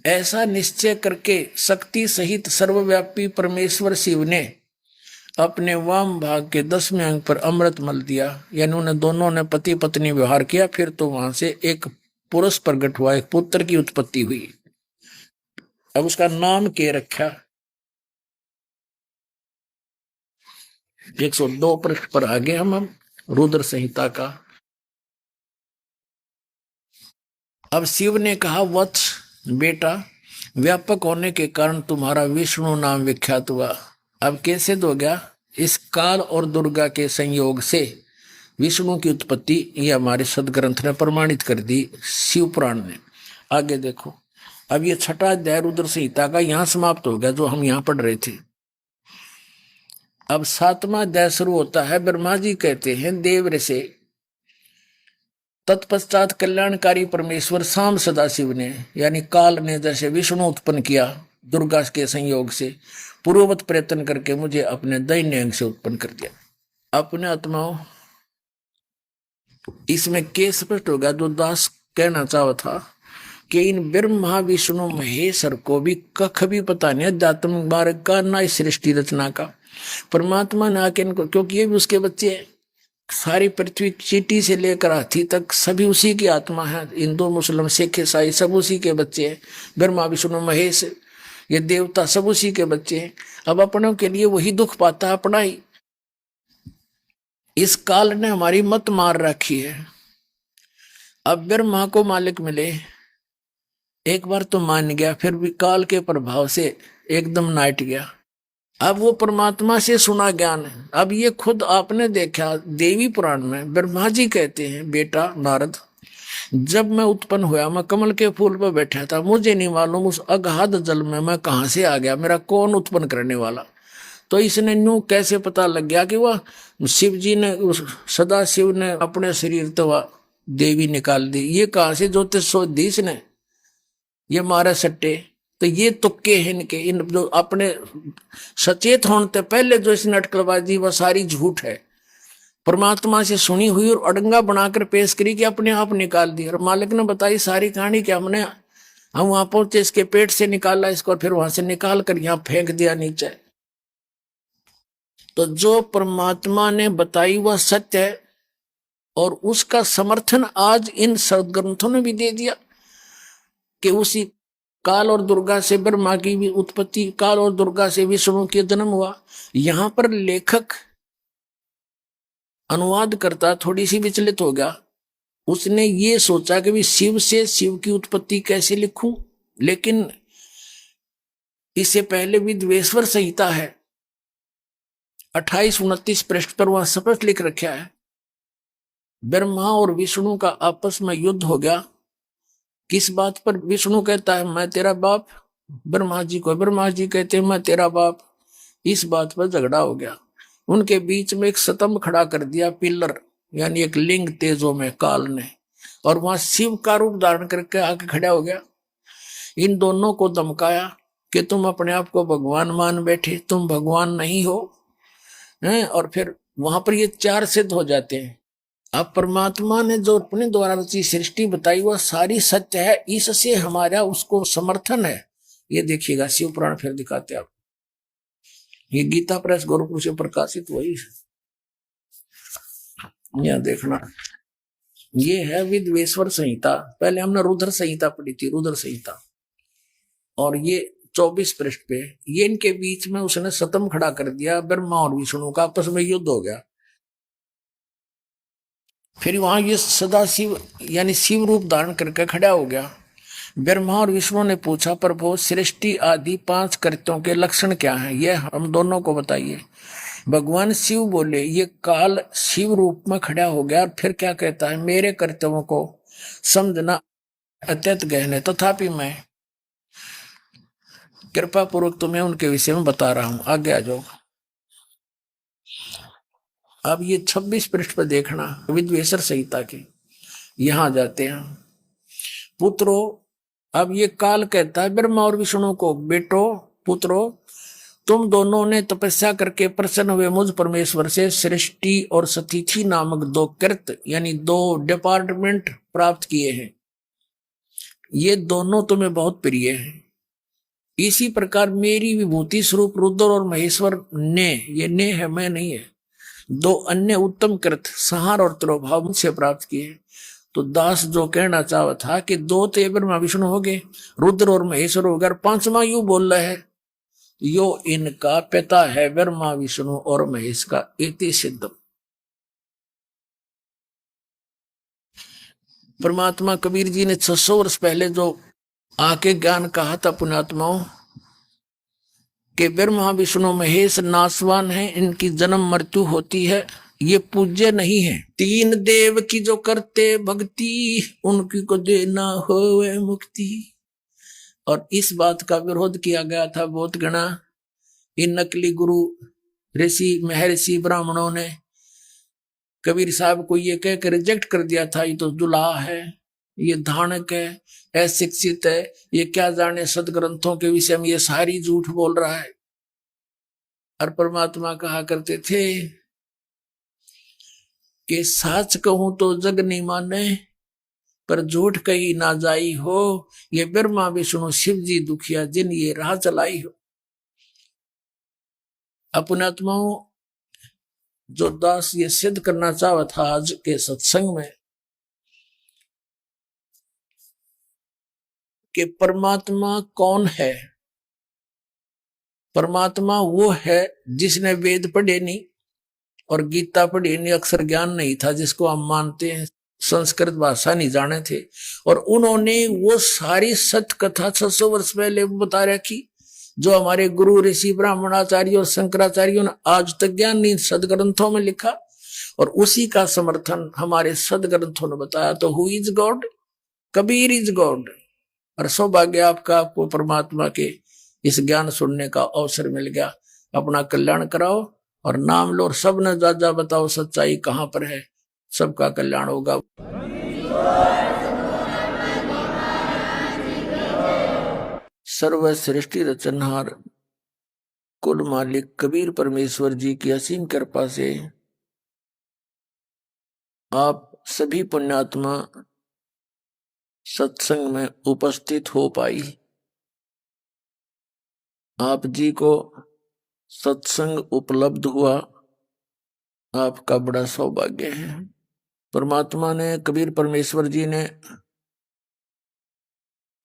ऐसा निश्चय करके शक्ति सहित सर्वव्यापी परमेश्वर शिव ने अपने वाम भाग के 10वें अंग पर अमृत मल दिया, यानी उन्हें दोनों ने पति पत्नी व्यवहार किया। फिर तो वहां से एक पुरुष प्रकट हुआ, एक पुत्र की उत्पत्ति हुई। अब उसका नाम क्या रखा, 102 पृष्ठ पर आगे हम रुद्र संहिता का। अब शिव ने कहा, वत्स बेटा, व्यापक होने के कारण तुम्हारा विष्णु नाम विख्यात हुआ। अब कैसे हो गया, इस काल और दुर्गा के संयोग से विष्णु की उत्पत्ति, ये हमारे सदग्रंथ ने प्रमाणित कर दी, शिव पुराण ने। आगे देखो, अब ये 6वां अध्याय रुद्र संहिता का यहां समाप्त हो गया, जो हम यहां पढ़ रहे थे। अब 7वां अध्याय शुरू होता है। ब्रह्मा जी कहते हैं देव से, तत्पश्चात कल्याणकारी परमेश्वर शाम सदाशिव ने यानी काल ने जैसे विष्णु उत्पन्न किया दुर्गा के संयोग से, पूर्ववत प्रयत्न करके मुझे अपने दैन्य अंग से उत्पन्न कर दिया। अपने आत्माओं, इसमें के स्पष्ट होगा जो दास कहना चाहा था कि इन ब्रह्मा विष्णु महेश्वर को भी कख भी पता नहीं अध्यात्म मार्ग का, ना इस सृष्टि रचना का। परमात्मा ने आके इनको, क्योंकि ये भी उसके बच्चे हैं, सारी पृथ्वी चीटी से लेकर हाथी तक सभी उसी की आत्मा है। हिंदू मुस्लिम सिख ईसाई सब उसी के बच्चे हैं। ब्रह्मा विष्णु महेश ये देवता सब उसी के बच्चे हैं। अब अपनों के लिए वही दुख पाता है अपना ही, इस काल ने हमारी मत मार रखी है। अब ब्रह्मा को मालिक मिले, एक बार तो मान गया, फिर भी काल के प्रभाव से एकदम नाट गया। अब वो परमात्मा से सुना ज्ञान है। अब ये खुद आपने देखा देवी पुराण में ब्रह्मा जी कहते हैं, बेटा नारद, जब मैं उत्पन्न हुआ मैं कमल के फूल पर बैठा था, मुझे नहीं मालूम उस अगाध जल में मैं कहां से आ गया, मेरा कौन उत्पन्न करने वाला। तो इसने न्यू कैसे पता लग गया कि वह शिव जी ने, सदा शिव ने अपने शरीर तो वह देवी निकाल दी। ये कहां से ज्योतिष सोच दी इसने, ये मारे सट्टे। तो ये तुक्के हैं इनके, इन जो अपने सचेत होने से पहले जो इसने अटकलबाजी वह सारी झूठ है। परमात्मा से सुनी हुई और अड़ंगा बनाकर पेश करी कि अपने आप निकाल दी। और मालिक ने बताई सारी कहानी कि हम वहां पहुंचे, इसके पेट से निकाला इसको, और फिर वहां से निकाल कर यहां फेंक दिया नीचे। तो जो परमात्मा ने बताई वह सत्य है, और उसका समर्थन आज इन सदग्रंथों ने भी दे दिया कि उसी काल और दुर्गा से ब्रह्मा की भी उत्पत्ति, काल और दुर्गा से विष्णु के जन्म हुआ। यहां पर लेखक अनुवाद करता थोड़ी सी विचलित हो गया। उसने ये सोचा कि भी शिव से शिव की उत्पत्ति कैसे लिखूं, लेकिन इससे पहले विद्वेश्वर संहिता है 28-29 पृष्ठ पर, वह स्पष्ट लिख रखा है ब्रह्मा और विष्णु का आपस में युद्ध हो गया। किस बात पर? विष्णु कहता है मैं तेरा बाप, ब्रह्मा जी कहते हैं मैं तेरा बाप। इस बात पर झगड़ा हो गया। उनके बीच में एक स्तंभ खड़ा कर दिया, पिलर, यानी एक लिंग तेजों में काल ने, और वहां शिव का रूप धारण करके आके खड़ा हो गया। इन दोनों को धमकाया कि तुम अपने आप को भगवान मान बैठे, तुम भगवान नहीं हो, हैं? और फिर वहां पर ये चार सिद्ध हो जाते हैं। अब परमात्मा ने जो अपने द्वारा रची सृष्टि बताई वह सारी सत्य है, इससे हमारा उसको समर्थन है। ये देखिएगा शिव पुराण फिर दिखाते आप, ये गीता प्रेस गोरखपुर से प्रकाशित वही है, यह देखना। ये है विद्वेश्वर संहिता, पहले हमने रुद्र संहिता पढ़ी थी, रुद्र संहिता, और ये 24 पृष्ठ पे ये इनके बीच में उसने स्तंभ खड़ा कर दिया, ब्रह्मा और विष्णु का आपस में युद्ध हो गया। फिर वहां ये सदा शिव यानी शिव रूप धारण करके खड़ा हो गया। ब्रह्मा और विष्णु ने पूछा प्रभु सृष्टि आदि 5 कृत्यों के लक्षण क्या हैं, ये हम दोनों को बताइए। भगवान शिव बोले ये काल शिव रूप में खड़ा हो गया, और फिर क्या कहता है मेरे कर्तव्यों को समझना अत्यंत गहन है, तथापि मैं कृपा पूर्वक तुम्हें उनके विषय में बता रहा हूं, आगे आ जाओ। अब ये 26 पृष्ठ पर देखना विद्वेश्वर संहिता के, यहां जाते हैं पुत्रो। अब ये काल कहता है ब्रह्मा और विष्णु को, बेटो पुत्रो तुम दोनों ने तपस्या करके प्रसन्न हुए मुझ परमेश्वर से सृष्टि और सतिथि नामक 2 कृत यानी 2 डिपार्टमेंट प्राप्त किए हैं। ये दोनों तुम्हें बहुत प्रिय हैं। इसी प्रकार मेरी विभूति स्वरूप रुद्र और महेश्वर ने, ये ने है मैं नहीं है, 2 अन्य उत्तम कृत संहार और तिरोभाव मुझसे प्राप्त किए। तो दास जो कहना चाहा था कि 2 तो ब्रह्मा विष्णु हो गए, रुद्र और महेश्वर हो गए, 5वां यू बोल रहे है यो इनका पिता है ब्रह्मा विष्णु और महेश का, इति सिद्धम। परमात्मा कबीर जी ने 600 वर्ष पहले जो आके ज्ञान कहा था पुण्यात्माओं कि ब्रह्मा विष्णु महेश नासवान है, इनकी जन्म मृत्यु होती है, ये पूज्य नहीं है। 3 देव की जो करते भक्ति उनकी को देना होवे मुक्ति। और इस बात का विरोध किया गया था बहुत गणा। इन नकली गुरु ऋषि महर्षि ब्राह्मणों ने कबीर साहब को ये कहकर रिजेक्ट कर दिया था, ये तो दुल्हा है, ये धानक है, अशिक्षित है, ये क्या जाने सदग्रंथों के विषय में, ये सारी झूठ बोल रहा है। और परमात्मा कहा करते थे कि साच कहूं तो जग नहीं माने, पर झूठ कही ना जाई हो, ये ब्रह्मा विष्णु शिव जी दुखिया जिन ये राह चलाई हो। अपने आत्माओं जो दास ये सिद्ध करना चाहता था आज के सत्संग में कि परमात्मा कौन है। परमात्मा वो है जिसने वेद पढ़े नहीं, और गीता पढ़ी नहीं, अक्षर ज्ञान नहीं था जिसको हम मानते हैं, संस्कृत भाषा नहीं जाने थे। और उन्होंने वो सारी सत्य कथा 600 वर्ष पहले बता रखी, जो हमारे गुरु ऋषि ब्राह्मणाचार्य और शंकराचार्यों ने आज तक ज्ञान नहीं सदग्रंथों में लिखा, और उसी का समर्थन हमारे सदग्रंथों ने बताया। तो who is God? Kabir is God. और सौभाग्य आपका, आपको परमात्मा के इस ज्ञान सुनने का अवसर मिल गया। अपना कल्याण कराओ और नाम लो, और सब ने जा बताओ सच्चाई कहां पर है, सबका कल्याण होगा। सर्व सृष्टि रचनहार कुल मालिक कबीर परमेश्वर जी की असीम कृपा से आप सभी पुण्यात्मा सत्संग में उपस्थित हो पाई। आप जी को सत्संग उपलब्ध हुआ, आपका बड़ा सौभाग्य है। परमात्मा ने, कबीर परमेश्वर जी ने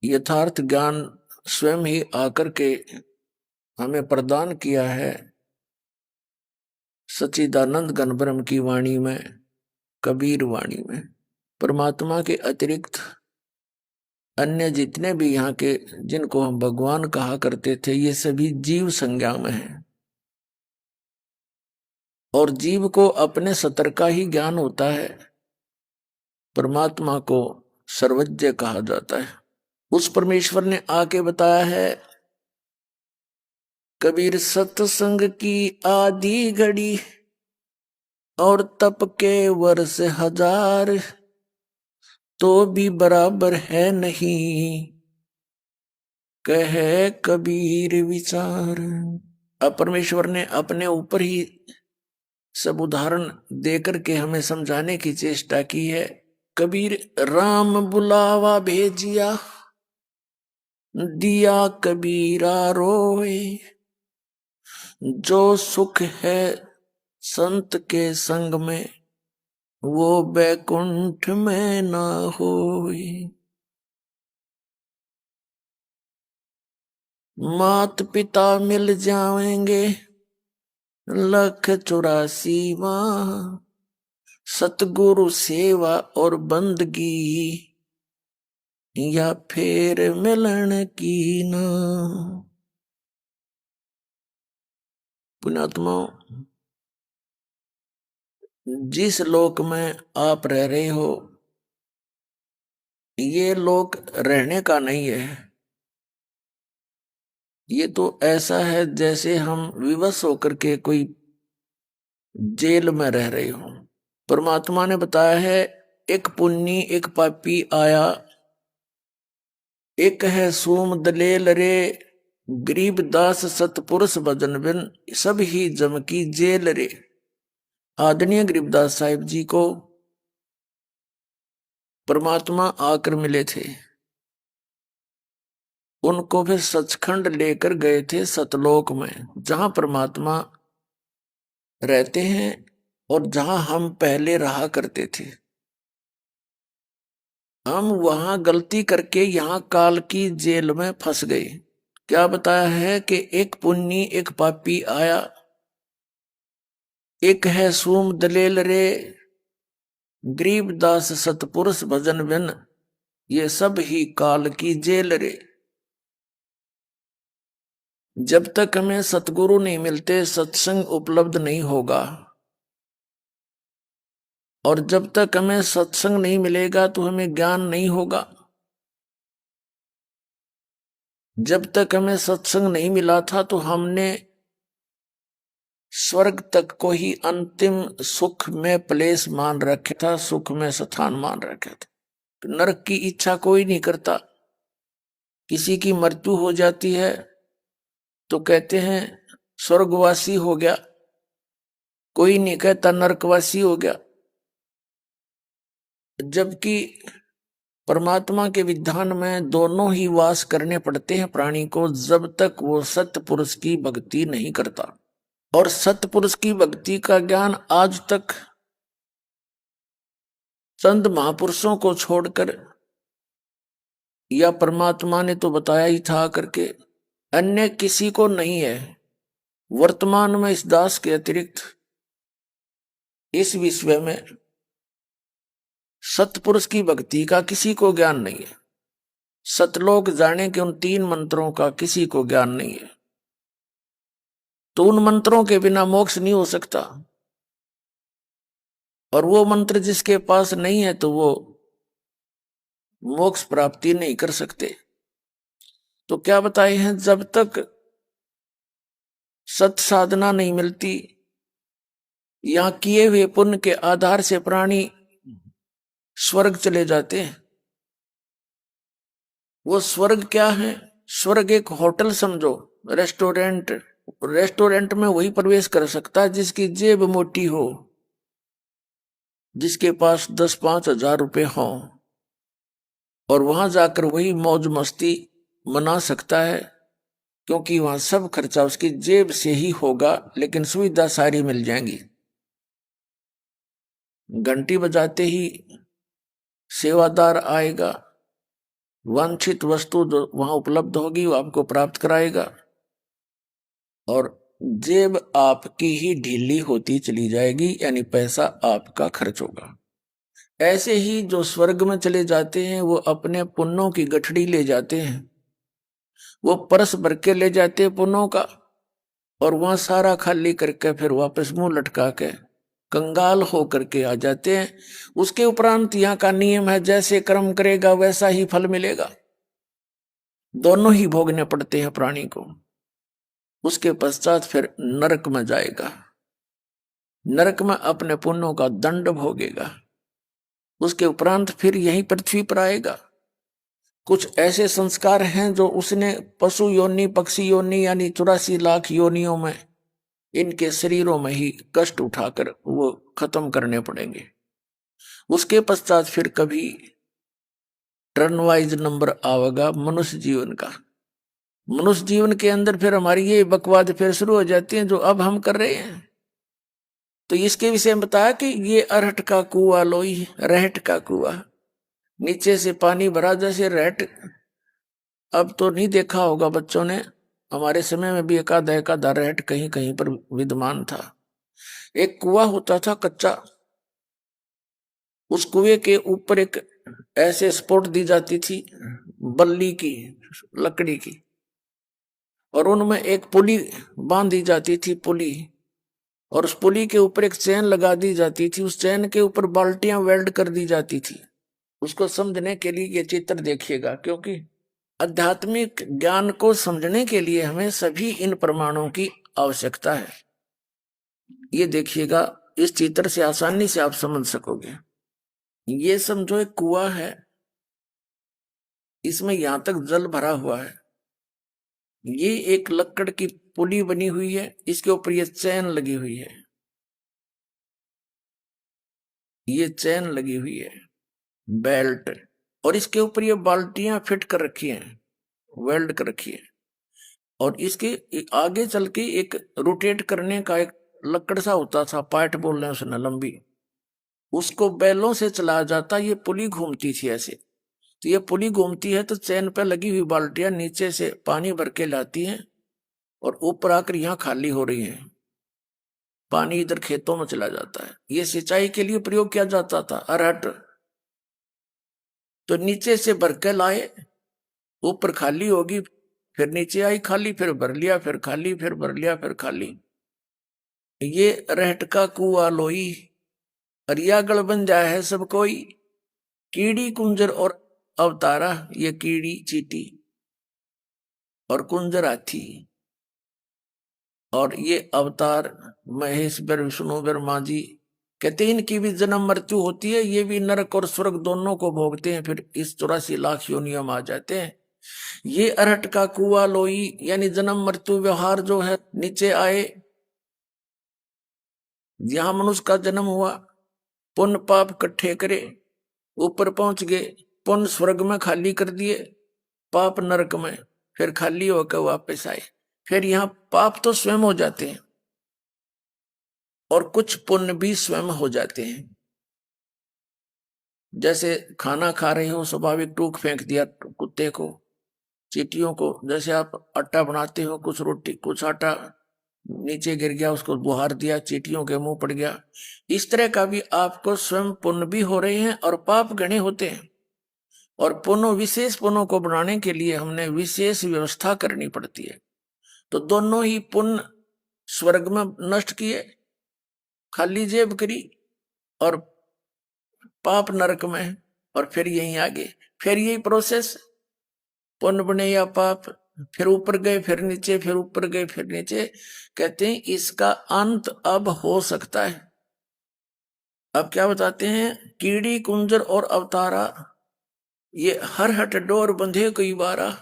यथार्थ ज्ञान स्वयं ही आकर के हमें प्रदान किया है। सच्चिदानंद घन ब्रह्म की वाणी में, कबीर वाणी में। परमात्मा के अतिरिक्त अन्य जितने भी यहाँ के, जिनको हम भगवान कहा करते थे, ये सभी जीव संज्ञा में हैं। और जीव को अपने सतर का ही ज्ञान होता है। परमात्मा को सर्वज्ञ कहा जाता है। उस परमेश्वर ने आके बताया है, कबीर सत्संग की आधी घड़ी और तप के वर्ष 1000 तो भी बराबर है नहीं, कहे कबीर विचार। अब परमेश्वर ने अपने ऊपर ही सब उदाहरण देकर के हमें समझाने की चेष्टा की है। कबीर राम बुलावा भेजिया, दिया कबीरा रोए, जो सुख है संत के संग में, वो बैकुंठ में ना होए। मात पिता मिल जाएंगे 184 माह, सतगुरु सेवा और बंदगी या फिर मिलन की ना। पुण्यात्माओं, जिस लोक में आप रह रहे हो, ये लोक रहने का नहीं है। ये तो ऐसा है जैसे हम विवश होकर के कोई जेल में रह रहे हो। परमात्मा ने बताया है, एक पुन्नी एक पापी आया, एक है सोम दलेल रे, गरीब दास सतपुरुष भजन बिन, सब ही जम की जेल रे। आदरणीय गरीबदास साहिब जी को परमात्मा आकर मिले थे। उनको फिर सचखंड लेकर गए थे, सतलोक में, जहां परमात्मा रहते हैं और जहां हम पहले रहा करते थे। हम वहां गलती करके यहां काल की जेल में फंस गए। क्या बताया है कि एक पुन्नी एक पापी आया, एक है सूम दलेल रे, गरीब दास सतपुरुष भजन बिन, ये सब ही काल की जेल रे। जब तक हमें सतगुरु नहीं मिलते, सत्संग उपलब्ध नहीं होगा। और जब तक हमें सत्संग नहीं मिलेगा तो हमें ज्ञान नहीं होगा। जब तक हमें सत्संग नहीं मिला था तो हमने स्वर्ग तक को ही अंतिम सुख में प्लेस मान रखा था, सुख में स्थान मान रखा था। नरक की इच्छा कोई नहीं करता। किसी की मृत्यु हो जाती है तो कहते हैं स्वर्गवासी हो गया, कोई नहीं कहता नरकवासी हो गया। जबकि परमात्मा के विधान में दोनों ही वास करने पड़ते हैं प्राणी को, जब तक वो सत्य पुरुष की भक्ति नहीं करता। और सत्य पुरुष की भक्ति का ज्ञान आज तक संत महापुरुषों को छोड़कर, या परमात्मा ने तो बताया ही था करके, अन्य किसी को नहीं है। वर्तमान में इस दास के अतिरिक्त इस विश्व में सतपुरुष की भक्ति का किसी को ज्ञान नहीं है। सतलोक जाने के उन 3 मंत्रों का किसी को ज्ञान नहीं है। तो उन मंत्रों के बिना मोक्ष नहीं हो सकता, और वो मंत्र जिसके पास नहीं है तो वो मोक्ष प्राप्ति नहीं कर सकते। तो क्या बताए हैं, जब तक सत साधना नहीं मिलती, यहां किए हुए पुण्य के आधार से प्राणी स्वर्ग चले जाते हैं। वो स्वर्ग क्या है? स्वर्ग एक होटल समझो, रेस्टोरेंट। रेस्टोरेंट में वही प्रवेश कर सकता है जिसकी जेब मोटी हो, जिसके पास 10-5 हजार रुपए हो, और वहां जाकर वही मौज मस्ती मना सकता है, क्योंकि वहां सब खर्चा उसकी जेब से ही होगा, लेकिन सुविधा सारी मिल जाएंगी। घंटी बजाते ही सेवादार आएगा, वांछित वस्तु जो वहां उपलब्ध होगी वो आपको प्राप्त कराएगा, और जेब आपकी ही ढीली होती चली जाएगी, यानी पैसा आपका खर्च होगा। ऐसे ही जो स्वर्ग में चले जाते हैं वो अपने पुण्यों की गठड़ी ले जाते हैं, वो परस भर के ले जाते हैं पुण्यों का, और वहां सारा खाली करके फिर वापस मुंह लटका के कंगाल हो करके आ जाते हैं। उसके उपरांत यहाँ का नियम है, जैसे कर्म करेगा वैसा ही फल मिलेगा। दोनों ही भोगने पड़ते हैं प्राणी को। उसके पश्चात फिर नरक में जाएगा, नरक में अपने पुण्यों का दंड भोगेगा। उसके उपरांत फिर यही पृथ्वी पर आएगा। कुछ ऐसे संस्कार हैं जो उसने पशु योनि, पक्षी योनि, यानी 84 लाख योनियों में इनके शरीरों में ही कष्ट उठाकर वो खत्म करने पड़ेंगे। उसके पश्चात फिर कभी टर्न वाइज नंबर आवेगा मनुष्य जीवन का। मनुष्य जीवन के अंदर फिर हमारी ये बकवाद फिर शुरू हो जाती है जो अब हम कर रहे हैं। तो इसके विषय में बताया कि ये अरहट का कुआ लोई, रहट का कुआ, नीचे से पानी भरा जैसे रहट। अब तो नहीं देखा होगा बच्चों ने, हमारे समय में भी एकाधा रहट कहीं कहीं पर विद्यमान था। एक कुआ होता था कच्चा, उस कुएं के ऊपर एक ऐसे स्पोर्ट दी जाती थी बल्ली की, लकड़ी की, और उनमें एक पुली बांध दी जाती थी, पुली, और उस पुली के ऊपर एक चैन लगा दी जाती थी। उस चैन के ऊपर बाल्टियां वेल्ड कर दी जाती थी। उसको समझने के लिए ये चित्र देखिएगा, क्योंकि आध्यात्मिक ज्ञान को समझने के लिए हमें सभी इन प्रमाणों की आवश्यकता है। ये देखिएगा, इस चित्र से आसानी से आप समझ सकोगे। ये समझो एक कुआं है, इसमें यहां तक जल भरा हुआ है। ये एक लकड़ की पुली बनी हुई है, इसके ऊपर ये चैन लगी हुई है, ये चैन लगी हुई है बेल्ट, और इसके ऊपर ये बाल्टियां फिट कर रखी हैं, वेल्ड कर रखी है। और इसके आगे चल के एक रोटेट करने का एक लकड़ सा होता था, पाइट बोल रहे हैं उसने, लंबी, उसको बैलों से चलाया जाता। ये पुली घूमती थी ऐसे। तो ये पुली घूमती है तो चैन पे लगी हुई बाल्टियां नीचे से पानी भर के लाती हैं, और ऊपर आकर यहाँ खाली हो रही हैं। पानी इधर खेतों में चला जाता है। ये सिंचाई के लिए प्रयोग किया जाता था अरहट। तो नीचे से भर के लाए, ऊपर खाली होगी, फिर नीचे आई खाली, फिर भर लिया, फिर खाली, फिर भर लिया, फिर खाली। ये रहट का कुआ लोई, अरियागढ़ बन जाए है सब कोई। कीड़ी कुंजर और अवतारा, ये कीड़ी चीटी और कुंजर हाथी, और ये अवतार महेश बर, विष्णु बर, मांझी, कहते हैं इनकी भी जन्म मृत्यु होती है। ये भी नरक और स्वर्ग दोनों को भोगते हैं, फिर इस 84 लाख योनियों में आ जाते हैं। ये अरहट का कुआ लोई, यानी जन्म मृत्यु व्यवहार जो है, नीचे आए, जहां मनुष्य का जन्म हुआ, पुण्य पाप इकट्ठे करे, ऊपर पहुंच गए, पुण्य स्वर्ग में खाली कर दिए, पाप नरक में, फिर खाली होकर वापस आए। फिर यहाँ पाप तो स्वयं हो जाते हैं और कुछ पुण्य भी स्वयं हो जाते हैं। जैसे खाना खा रहे हो, स्वाभाविक टूक फेंक दिया कुत्ते को, चींटियों को। जैसे आप आटा बनाते हो, कुछ रोटी कुछ आटा नीचे गिर गया, उसको बुहार दिया, चींटियों के मुंह पड़ गया। इस तरह का भी आपको स्वयं पुण्य भी हो रहे हैं और पाप घने होते हैं। और पुण्य, विशेष पुण्यों को बनाने के लिए हमने विशेष व्यवस्था करनी पड़ती है। तो दोनों ही पुण्य स्वर्ग में नष्ट किए, खाली जेब करी, और पाप नरक में, और फिर यहीं आगे फिर यही प्रोसेस, पुण्य बने या पाप, फिर ऊपर गए फिर नीचे, फिर ऊपर गए फिर नीचे। कहते हैं इसका अंत अब हो सकता है। अब क्या बताते हैं, कीड़ी कुंजर और अवतारा, ये हर हट डोर बंधे कई बारा,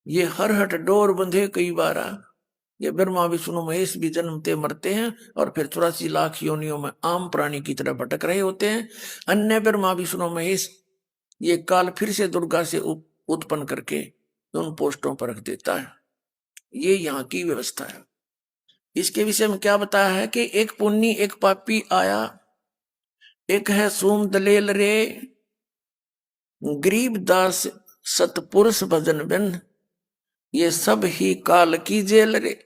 ये हर हट डोर बंधे कई बारा। ये ब्रह्मा विष्णु महेश भी जन्मते मरते हैं और फिर 84 लाख योनियों में आम प्राणी की तरह भटक रहे होते हैं। अन्य ब्रह्मा विष्णु महेश ये काल फिर से दुर्गा से उत्पन्न करके उन पोस्टों पर रख देता है। ये यहाँ की व्यवस्था है। इसके विषय में क्या बताया है कि एक पुण्य एक पापी आया, एक है सोम दलेल रे, गरीब दास सतपुरुष भजन बिन, ये सब ही काल की जेल रे।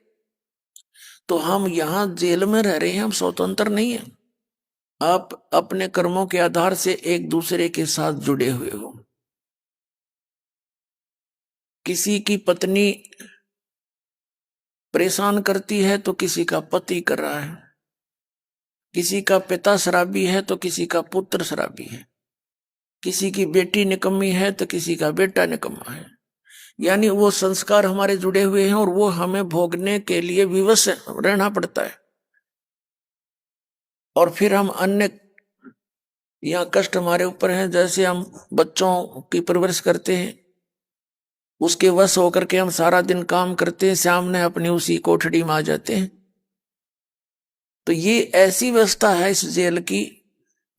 तो हम यहाँ जेल में रह रहे हैं, हम स्वतंत्र नहीं है। आप अपने कर्मों के आधार से एक दूसरे के साथ जुड़े हुए हो। किसी की पत्नी परेशान करती है तो किसी का पति कर रहा है, किसी का पिता शराबी है तो किसी का पुत्र शराबी है, किसी की बेटी निकम्मी है तो किसी का बेटा निकम्मा है। यानी वो संस्कार हमारे जुड़े हुए हैं और वो हमें भोगने के लिए विवश रहना पड़ता है। और फिर हम अन्य, यहाँ कष्ट हमारे ऊपर है। जैसे हम बच्चों की परवरिश करते हैं, उसके वश होकर के हम सारा दिन काम करते हैं, शाम ने अपनी उसी कोठड़ी में आ जाते हैं। तो ये ऐसी व्यवस्था है इस जेल की।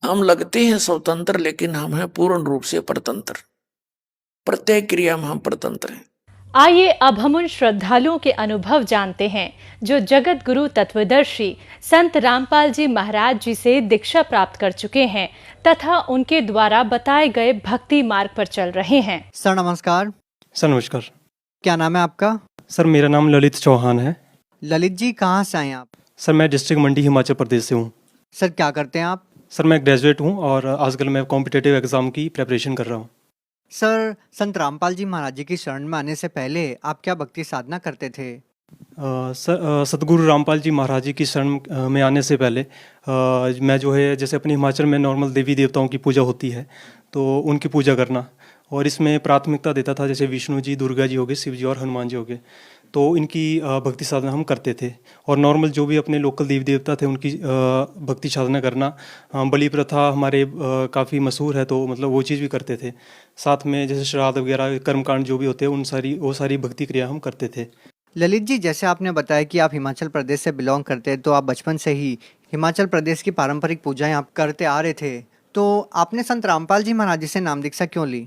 हम लगते हैं स्वतंत्र, लेकिन हम हैं पूर्ण रूप से परतंत्र। प्रत्येक क्रिया में हम परतंत्र हैं। आइए अब हम उन श्रद्धालुओं के अनुभव जानते हैं जो जगत गुरु तत्वदर्शी संत रामपाल जी महाराज जी से दीक्षा प्राप्त कर चुके हैं तथा उनके द्वारा बताए गए भक्ति मार्ग पर चल रहे हैं। सर नमस्कार। सर नमस्कार। क्या नाम है आपका? सर मेरा नाम ललित चौहान है। ललित जी कहाँ से आए आप? सर मैं डिस्ट्रिक्ट मंडी हिमाचल प्रदेश से हूँ। सर क्या करते हैं आप? सर मैं ग्रेजुएट हूँ और आजकल मैं कॉम्पिटिटिव एग्ज़ाम की प्रिपरेशन कर रहा हूँ। सर संत रामपाल जी महाराज जी की शरण में आने से पहले आप क्या भक्ति साधना करते थे? सर सतगुरु रामपाल जी महाराज जी की शरण में आने से पहले मैं जो है, जैसे अपने हिमाचल में नॉर्मल देवी देवताओं की पूजा होती है तो उनकी पूजा करना, और इसमें प्राथमिकता देता था जैसे विष्णु जी, दुर्गा जी हो गए, शिव जी और हनुमान जी हो गए, तो इनकी भक्ति साधना हम करते थे। और नॉर्मल जो भी अपने लोकल देवी देवता थे उनकी भक्ति साधना करना, बलि प्रथा हमारे काफ़ी मशहूर है तो मतलब वो चीज़ भी करते थे। साथ में जैसे श्राद्ध वगैरह कर्मकांड जो भी होते हैं वो सारी भक्ति क्रिया हम करते थे। ललित जी जैसे आपने बताया कि आप हिमाचल प्रदेश से बिलोंग करते हैं, तो आप बचपन से ही हिमाचल प्रदेश की पारंपरिक पूजाएं आप करते आ रहे थे, तो आपने संत रामपाल जी महाराज जी से नाम दीक्षा क्यों ली?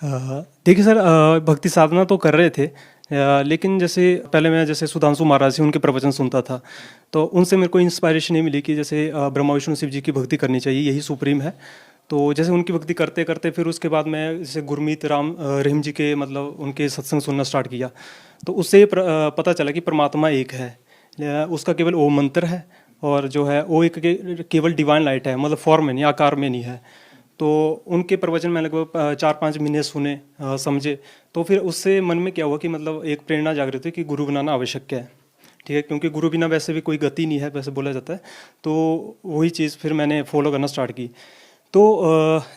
देखिए सर, भक्ति साधना तो कर रहे थे, लेकिन जैसे पहले मैं जैसे सुधांशु महाराज से उनके प्रवचन सुनता था तो उनसे मेरे को इंस्पायरेशन ये मिली कि जैसे ब्रह्मा विष्णु शिव जी की भक्ति करनी चाहिए, यही सुप्रीम है। तो जैसे उनकी भक्ति करते करते फिर उसके बाद मैं जैसे गुरमीत राम रहीम जी के मतलब उनके सत्संग सुनना स्टार्ट किया, तो उससे पता चला कि परमात्मा एक है, उसका केवल ओम मंत्र है, और जो है वो एक केवल डिवाइन लाइट है, मतलब फॉर्म में नहीं, आकार में नहीं है। तो उनके प्रवचन में लगभग 4-5 महीने सुने, समझे, तो फिर उससे मन में क्या हुआ कि मतलब एक प्रेरणा जागृत हुई कि गुरु बनाना आवश्यक है। ठीक है, क्योंकि गुरु बिना वैसे भी कोई गति नहीं है, वैसे बोला जाता है। तो वही चीज़ फिर मैंने फॉलो करना स्टार्ट की। तो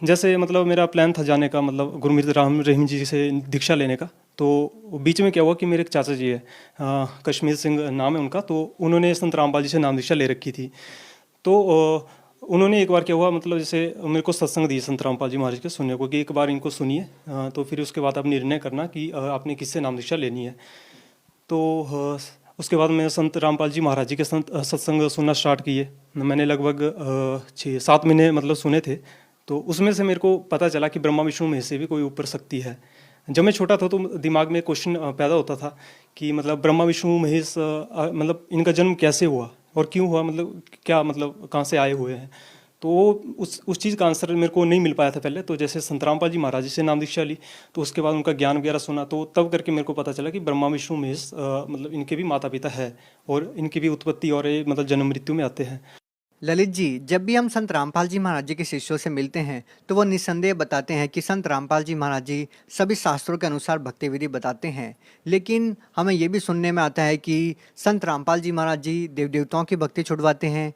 जैसे मतलब मेरा प्लान था जाने का, मतलब गुरमीत राम रहीम जी से दीक्षा लेने का। तो बीच में क्या हुआ कि मेरे एक चाचा जी है, कश्मीर सिंह नाम है उनका, तो उन्होंने संत रामपाल जी से नाम दीक्षा ले रखी थी। तो उन्होंने एक बार क्या हुआ, मतलब जैसे मेरे को सत्संग दी संत रामपाल जी महाराज के सुनने को कि एक बार इनको सुनिए, तो फिर उसके बाद आप निर्णय करना कि आपने किससे नाम दीक्षा लेनी है। तो उसके बाद मैं संत रामपाल जी महाराज जी के सत्संग सुनना स्टार्ट किए। मैंने लगभग 6-7 महीने मतलब सुने थे। तो उसमें से मेरे को पता चला कि ब्रह्मा विष्णु महेश से भी कोई ऊपर शक्ति है। जब मैं छोटा था तो दिमाग में क्वेश्चन पैदा होता था कि मतलब ब्रह्मा विष्णु महेश मतलब इनका जन्म कैसे हुआ और क्यों हुआ, मतलब क्या, मतलब कहाँ से आए हुए हैं। तो उस चीज़ का आंसर मेरे को नहीं मिल पाया था पहले। तो जैसे संत रामपाल जी महाराज जी से नाम दीक्षा ली, तो उसके बाद उनका ज्ञान वगैरह सुना, तो तब करके मेरे को पता चला कि ब्रह्मा विष्णु महेश मतलब इनके भी माता पिता है और इनकी भी उत्पत्ति और ये मतलब जन्म मृत्यु में आते हैं। ललित जी, जब भी हम संत रामपाल जी महाराज जी के शिष्यों से मिलते हैं तो वो निस्संदेह बताते हैं कि संत रामपाल जी महाराज जी सभी शास्त्रों के अनुसार भक्ति विधि बताते हैं, लेकिन हमें ये भी सुनने में आता है कि संत रामपाल जी महाराज जी देव देवताओं की भक्ति छुड़वाते हैं।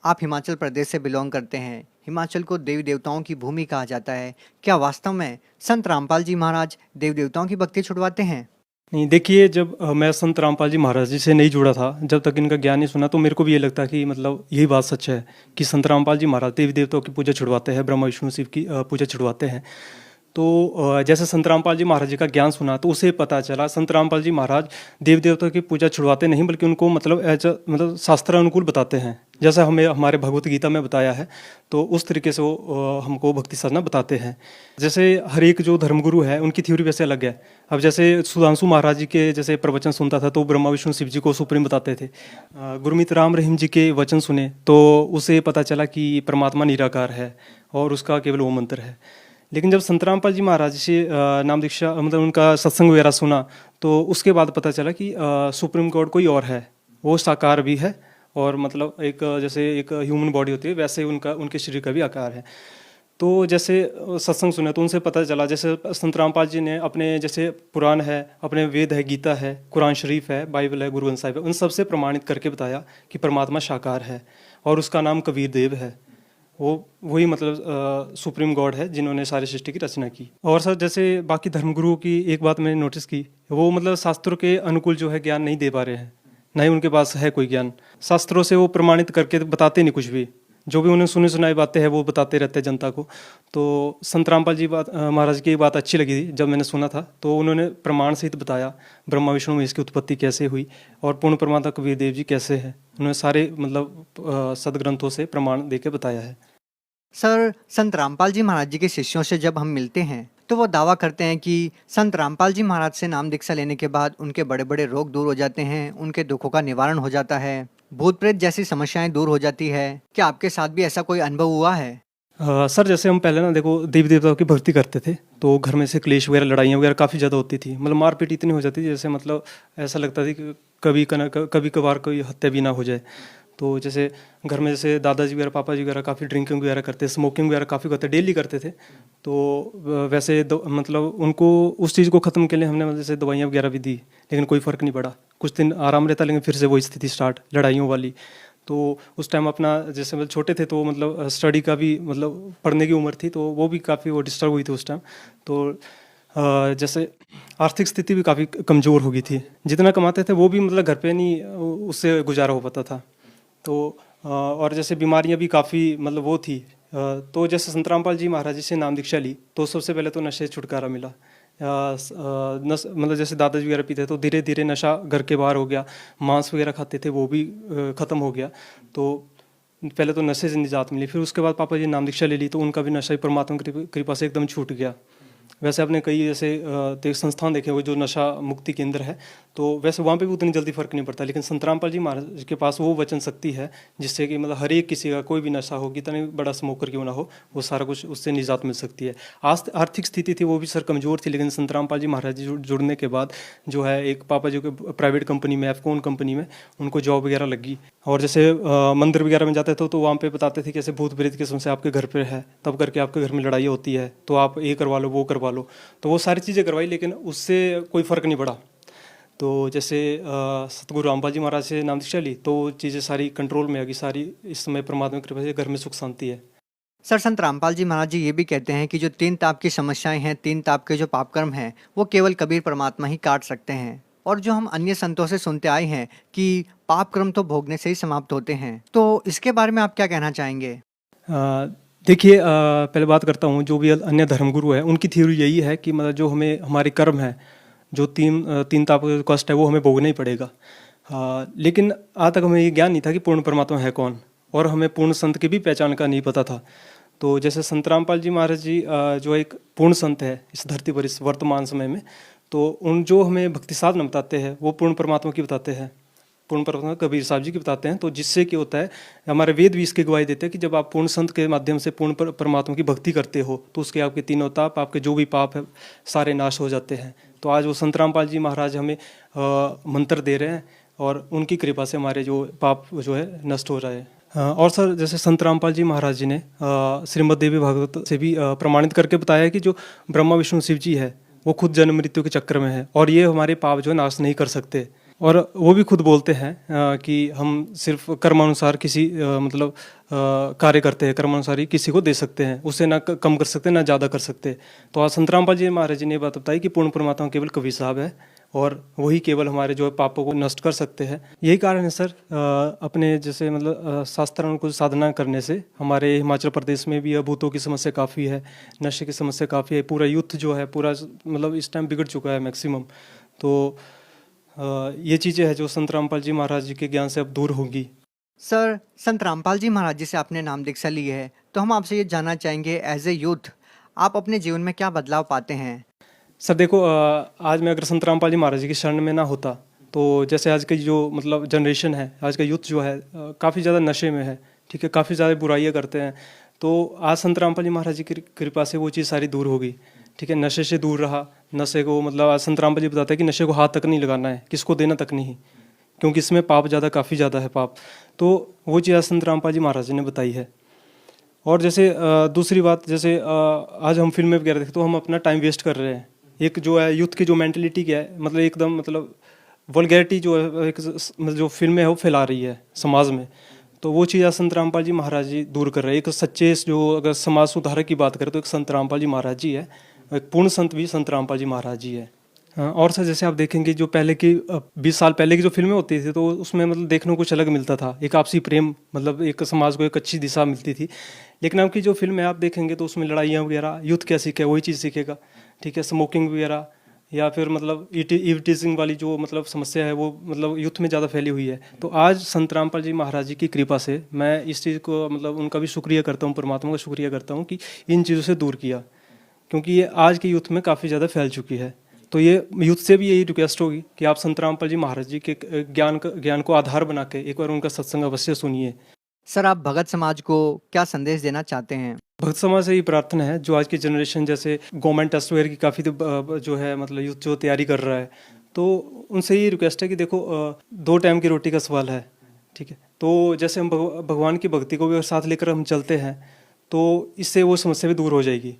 आप हिमाचल प्रदेश से बिलोंग करते हैं, हिमाचल को देवी देवताओं की भूमि कहा जाता है। क्या वास्तव में संत रामपाल जी महाराज देव देवताओं की भक्ति छुड़वाते हैं? नहीं, देखिए, जब मैं संत रामपाल जी महाराज जी से नहीं जुड़ा था, जब तक इनका ज्ञान नहीं सुना, तो मेरे को भी ये लगता कि मतलब यही बात सच है कि संत रामपाल जी महाराज देवी देवताओं की पूजा छुड़वाते हैं, ब्रह्मा विष्णु शिव की पूजा छुड़वाते हैं। तो जैसे संत रामपाल जी महाराज जी का ज्ञान सुना तो उसे पता चला संत रामपाल जी महाराज देव देवताओं की पूजा छुड़वाते नहीं, बल्कि उनको मतलब मतलब शास्त्र अनुकूल बताते हैं। जैसा हमें हमारे भगवत गीता में बताया है, तो उस तरीके से वो हमको भक्ति साधना बताते हैं। जैसे हर एक जो धर्मगुरु है उनकी थ्योरी वैसे अलग है। अब जैसे सुधांशु महाराज जी के जैसे प्रवचन सुनता था तो ब्रह्मा विष्णु शिव जी को सुप्रीम बताते थे। गुरमीत राम रहीम जी के वचन सुने तो उसे पता चला कि परमात्मा निराकार है और उसका केवल वो मंत्र है। लेकिन जब संत रामपाल जी महाराज से नाम दीक्षा मतलब उनका सत्संग वगैरह सुना, तो उसके बाद पता चला कि सुप्रीम गॉड कोई और है, वो साकार भी है और मतलब एक जैसे एक ह्यूमन बॉडी होती है वैसे उनके शरीर का भी आकार है। तो जैसे सत्संग सुना तो उनसे पता चला, जैसे संत रामपाल जी ने अपने जैसे पुराण है, अपने वेद है, गीता है, कुरान शरीफ है, बाइबल है, गुरु ग्रंथ साहिब है, उन सबसे प्रमाणित करके बताया कि परमात्मा साकार है और उसका नाम कबीर देव है। वही मतलब सुप्रीम गॉड है जिन्होंने सारी सृष्टि की रचना की। और सर जैसे बाकी धर्मगुरुओं की एक बात मैंने नोटिस की, वो मतलब शास्त्रों के अनुकूल जो है ज्ञान नहीं दे पा रहे हैं, ना ही उनके पास है कोई ज्ञान। शास्त्रों से वो प्रमाणित करके बताते नहीं कुछ भी, जो भी उन्हें सुनी सुनाई बातें हैं वो बताते रहते हैं जनता को। तो संत रामपाल जी महाराज की बात अच्छी लगी थी जब मैंने सुना था, तो उन्होंने प्रमाण सहित बताया ब्रह्मा विष्णु महेश की उत्पत्ति कैसे हुई और पूर्ण परमात्मा कबीर देव जी कैसे हैं। उन्होंने सारे मतलब सदग्रंथों से प्रमाण दे के बताया है। सर, संत रामपाल जी महाराज जी के शिष्यों से जब हम मिलते हैं तो वो दावा करते हैं कि संत रामपाल जी महाराज से नाम दीक्षा लेने के बाद उनके बड़े बड़े रोग दूर हो जाते हैं, उनके दुखों का निवारण हो जाता है, भूत प्रेत जैसी समस्याएं दूर हो जाती है। क्या आपके साथ भी ऐसा कोई अनुभव हुआ है? सर जैसे हम पहले ना देखो देवी देवताओं की भक्ति करते थे, तो घर में से क्लेश वगैरह लड़ाइयाँ वगैरह काफ़ी ज़्यादा होती थी, मतलब मारपीट इतनी हो जाती थी जैसे मतलब ऐसा लगता था कि कभी कभार कोई हत्या भी ना हो जाए। तो जैसे घर में जैसे दादाजी वगैरह पापा जी वगैरह काफ़ी ड्रिंकिंग वगैरह करते, स्मोकिंग वगैरह काफ़ी करते, डेली करते थे। तो वैसे मतलब उनको उस चीज़ को ख़त्म के लिए हमने मतलब जैसे दवाइयाँ वगैरह भी दी, लेकिन कोई फ़र्क नहीं पड़ा। कुछ दिन आराम रहता, लेकिन फिर से वही स्थिति स्टार्ट, लड़ाइयों वाली। तो उस टाइम अपना जैसे मतलब छोटे थे तो मतलब स्टडी का भी मतलब पढ़ने की उम्र थी, तो वो भी काफ़ी वो डिस्टर्ब हुई थी उस टाइम। तो जैसे आर्थिक स्थिति भी काफ़ी कमज़ोर हो गई थी, जितना कमाते थे वो भी मतलब घर पे नहीं उससे गुजारा हो पाता था। तो और जैसे बीमारियां भी काफ़ी मतलब वो थी। तो जैसे संत रामपाल जी महाराज जी से नाम दीक्षा ली तो सबसे पहले तो नशे से छुटकारा मिला। मतलब जैसे दादाजी वगैरह पीते तो धीरे धीरे नशा घर के बाहर हो गया, मांस वगैरह खाते थे वो भी ख़त्म हो गया। तो पहले तो नशे से निजात मिली, फिर उसके बाद पापा जी नाम दीक्षा ले ली तो उनका भी नशा परमात्मा की कृपा से एकदम छूट गया। वैसे आपने कई ऐसे संस्थान देखे हुए जो नशा मुक्ति केंद्र है, तो वैसे वहाँ पे भी उतनी जल्दी फर्क नहीं पड़ता, लेकिन संत रामपाल जी महाराज के पास वो वचन शक्ति है जिससे कि मतलब हर एक किसी का कोई भी नशा हो, कितना बड़ा स्मोकर क्यों ना हो, वो सारा कुछ उससे निजात मिल सकती है। आर्थिक स्थिति थी वो भी सर कमज़ोर थी, लेकिन संत रामपाल जी महाराज जी जुड़ने के बाद जो है एक पापा जी के प्राइवेट कंपनी में, एफकॉन कंपनी में उनको जॉब वगैरह लगी। और जैसे मंदिर वगैरह में जाते थे तो वहाँ पे बताते थे कि ऐसे भूत प्रेत की समस्या आपके घर पे है, तब करके आपके घर में लड़ाई होती है, तो आप ये करवा लो वो करवा लो। तो वो सारी चीज़ें करवाई, लेकिन उससे कोई फ़र्क नहीं पड़ा। तो जैसे सतगुरु रामपाल जी महाराज से नाम दीक्षा ली तो चीज़ें सारी कंट्रोल में आ गई सारी। इस समय परमात्मा की कृपा से घर में सुख शांति है। सर, संत रामपाल जी महाराज जी ये भी कहते हैं कि जो 3 ताप की समस्याएं हैं, 3 ताप के जो पाप कर्म हैं, वो केवल कबीर परमात्मा ही काट सकते हैं। और जो हम अन्य संतों से सुनते आए हैं कि पाप कर्म तो भोगने से ही समाप्त होते हैं, तो इसके बारे में आप क्या कहना चाहेंगे? देखिए, पहले बात करता हूँ जो भी अन्य धर्मगुरु है उनकी थ्योरी यही है कि मतलब जो हमें हमारे कर्म है, जो तीन ताप का कष्ट है वो हमें भोगना ही पड़ेगा। लेकिन आज तक हमें ये ज्ञान नहीं था कि पूर्ण परमात्मा है कौन, और हमें पूर्ण संत की भी पहचान का नहीं पता था। तो जैसे संत रामपाल जी महाराज जी जो एक पूर्ण संत है इस धरती पर इस वर्तमान समय में, तो उन जो हमें भक्ति साधना बताते हैं वो पूर्ण परमात्मा की बताते हैं। पूर्ण परमात्मा कबीर साहब जी की बताते हैं। तो जिससे क्या होता है, हमारे वेद भी इसकी गवाही देते हैं कि जब आप पूर्ण संत के माध्यम से पूर्ण परमात्मा की भक्ति करते हो तो उसके आपके तीनों ताप, आपके जो भी पाप है सारे नाश हो जाते हैं। तो आज वो संत रामपाल जी महाराज हमें मंत्र दे रहे हैं और उनकी कृपा से हमारे जो पाप जो है नष्ट हो रहा है। और सर जैसे संत रामपाल जी महाराज जी ने श्रीमद् देवी भागवत से भी प्रमाणित करके बताया है कि जो ब्रह्मा विष्णु शिव जी है वो खुद जन्म मृत्यु के चक्र में है और ये हमारे पाप जो है नाश नहीं कर सकते। और वो भी खुद बोलते हैं कि हम सिर्फ कर्मानुसार किसी मतलब कार्य करते हैं, कर्मानुसार ही किसी को दे सकते हैं, उससे ना कम कर सकते ना ज़्यादा कर सकते। तो आज संत रामपाल जी महाराज जी ने बात बताई कि पूर्ण परमात्मा केवल कबीर साहब है और वही केवल हमारे जो है पापों को नष्ट कर सकते हैं। यही कारण है सर अपने जैसे मतलब शास्त्रानुकूल साधना करने से हमारे हिमाचल प्रदेश में भी भूतों की समस्या काफ़ी है, नशे की समस्या काफ़ी है, पूरा यूथ जो है पूरा मतलब इस टाइम बिगड़ चुका है मैक्सिमम। तो ये चीज़ें हैं जो संत रामपाल जी महाराज जी के ज्ञान से अब दूर होंगी। सर, संत रामपाल जी महाराज जी से आपने नाम दीक्षा ली है, तो हम आपसे ये जानना चाहेंगे एज ए यूथ आप अपने जीवन में क्या बदलाव पाते हैं? सर देखो, आज मैं अगर संत रामपाल जी महाराज जी की शरण में ना होता तो जैसे आज की जो मतलब जनरेशन है, आज का यूथ जो है काफ़ी ज़्यादा नशे में है, ठीक है, काफ़ी ज़्यादा बुराइयाँ करते हैं। तो आज संत रामपाल जी महाराज जी की कृपा से वो चीज़ सारी दूर होगी, ठीक है, नशे से दूर रहा। नशे को मतलब आज संत रामपाल जी बताते हैं कि नशे को हाथ तक नहीं लगाना है, किसको देना तक नहीं, क्योंकि इसमें पाप ज़्यादा काफ़ी ज़्यादा है पाप। तो वो चीज़ आज संत रामपाल जी महाराज जी ने बताई है। और जैसे दूसरी बात, जैसे आज हम फिल्में वगैरह देखते तो हम अपना टाइम वेस्ट कर रहे हैं। एक जो है यूथ की जो मेंटलिटी क्या है, मतलब एकदम मतलब वल्गैरिटी जो है एक जो फिल्में है वो फैला रही है समाज में। तो वो चीज़ संत रामपाल जी महाराज जी दूर कर रहे हैं। एक सच्चे जो अगर समाज सुधारक की बात करें तो एक संत रामपाल जी महाराज जी है, एक पूर्ण संत भी संत रामपाल जी महाराज जी है। और सर जैसे आप देखेंगे जो पहले की 20 साल पहले की जो फिल्में होती थी तो उसमें मतलब देखने को कुछ अलग मिलता था, एक आपसी प्रेम, मतलब एक समाज को एक अच्छी दिशा मिलती थी। लेकिन अब की जो फिल्म है आप देखेंगे तो उसमें लड़ाइयाँ वगैरह, यूथ क्या सीखे वही चीज़ सीखेगा, ठीक है, स्मोकिंग वगैरह या फिर मतलब ईवटीजिंग वाली जो मतलब समस्या है वो मतलब यूथ में ज़्यादा फैली हुई है। तो आज संत रामपाल जी महाराज जी की कृपा से मैं इस चीज़ को मतलब उनका भी शुक्रिया करता हूँ, परमात्मा का शुक्रिया करता हूँ कि इन चीज़ों से दूर किया, क्योंकि ये आज के यूथ में काफ़ी ज़्यादा फैल चुकी है। तो ये यूथ से भी यही रिक्वेस्ट होगी कि आप संत रामपाल जी महाराज जी के ज्ञान को आधार बना के एक बार उनका सत्संग अवश्य सुनिए। सर, आप भगत समाज को क्या संदेश देना चाहते हैं? भक्त समाज से ये प्रार्थना है, जो आज की जनरेशन जैसे गवर्नमेंट टेस्ट वगैरह की काफ़ी जो है मतलब यूथ जो तैयारी कर रहा है, तो उनसे ये रिक्वेस्ट है कि देखो 2 टाइम की रोटी का सवाल है, ठीक है। तो जैसे हम भगवान की भक्ति को भी साथ लेकर हम चलते हैं तो इससे वो समस्या भी दूर हो जाएगी।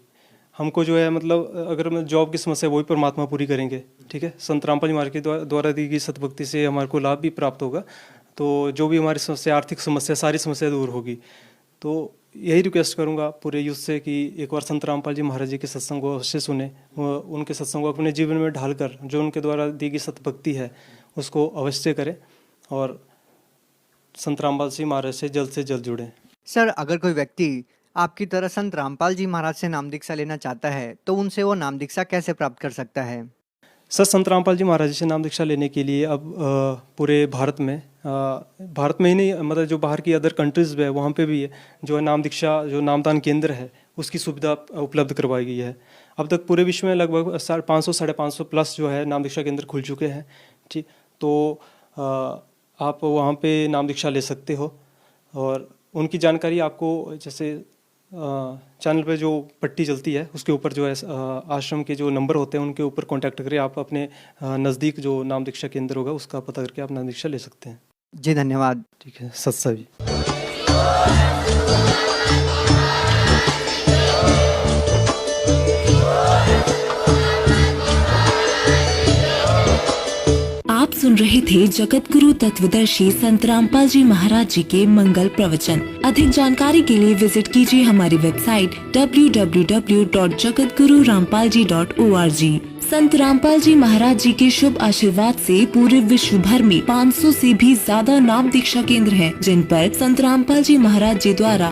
हमको जो है मतलब अगर हम जॉब की समस्या वही परमात्मा पूरी करेंगे, ठीक है, संत रामपाल जी महाराज के द्वारा दी गई सतभक्ति से हमारे को लाभ भी प्राप्त होगा। तो जो भी हमारी समस्या, आर्थिक समस्या, सारी समस्या दूर होगी। तो यही रिक्वेस्ट करूंगा पूरे यूथ से कि एक बार संत रामपाल जी महाराज जी के सत्संग को अवश्य सुने, उनके सत्संग को अपने जीवन में ढालकर जो उनके द्वारा दी गई सतभक्ति है उसको अवश्य करें और संत रामपाल जी महाराज से जल्द जुड़ें। सर, अगर कोई व्यक्ति आपकी तरह संत रामपाल जी महाराज से नाम दीक्षा लेना चाहता है तो उनसे वो नाम दीक्षा कैसे प्राप्त कर सकता है? सर, संत रामपाल जी महाराज जी से नाम दीक्षा लेने के लिए अब पूरे भारत में ही नहीं, मतलब जो बाहर की अदर कंट्रीज़ है वहाँ पे भी है जो है नाम दीक्षा, जो नामदान केंद्र है उसकी सुविधा उपलब्ध करवाई गई है। अब तक पूरे विश्व में लगभग 500-550 प्लस जो है नाम दीक्षा केंद्र खुल चुके हैं, ठीक। तो आप वहाँ पे नाम दीक्षा ले सकते हो और उनकी जानकारी आपको जैसे चैनल पे जो पट्टी चलती है उसके ऊपर जो है आश्रम के जो नंबर होते हैं उनके ऊपर कांटेक्ट करके आप अपने नज़दीक जो नाम दीक्षा केंद्र होगा उसका पता करके आप नाम दीक्षा ले सकते हैं। जी धन्यवाद। ठीक है, सत्सवी। आप सुन रहे थे जगत गुरु तत्वदर्शी संत रामपाल जी महाराज जी के मंगल प्रवचन। अधिक जानकारी के लिए विजिट कीजिए हमारी वेबसाइट www.jagatgururampalji.org। संत रामपाल जी महाराज जी के शुभ आशीर्वाद से पूरे विश्व भर में 500 से भी ज्यादा नाम दीक्षा केंद्र हैं, जिन पर संत रामपाल जी महाराज जी द्वारा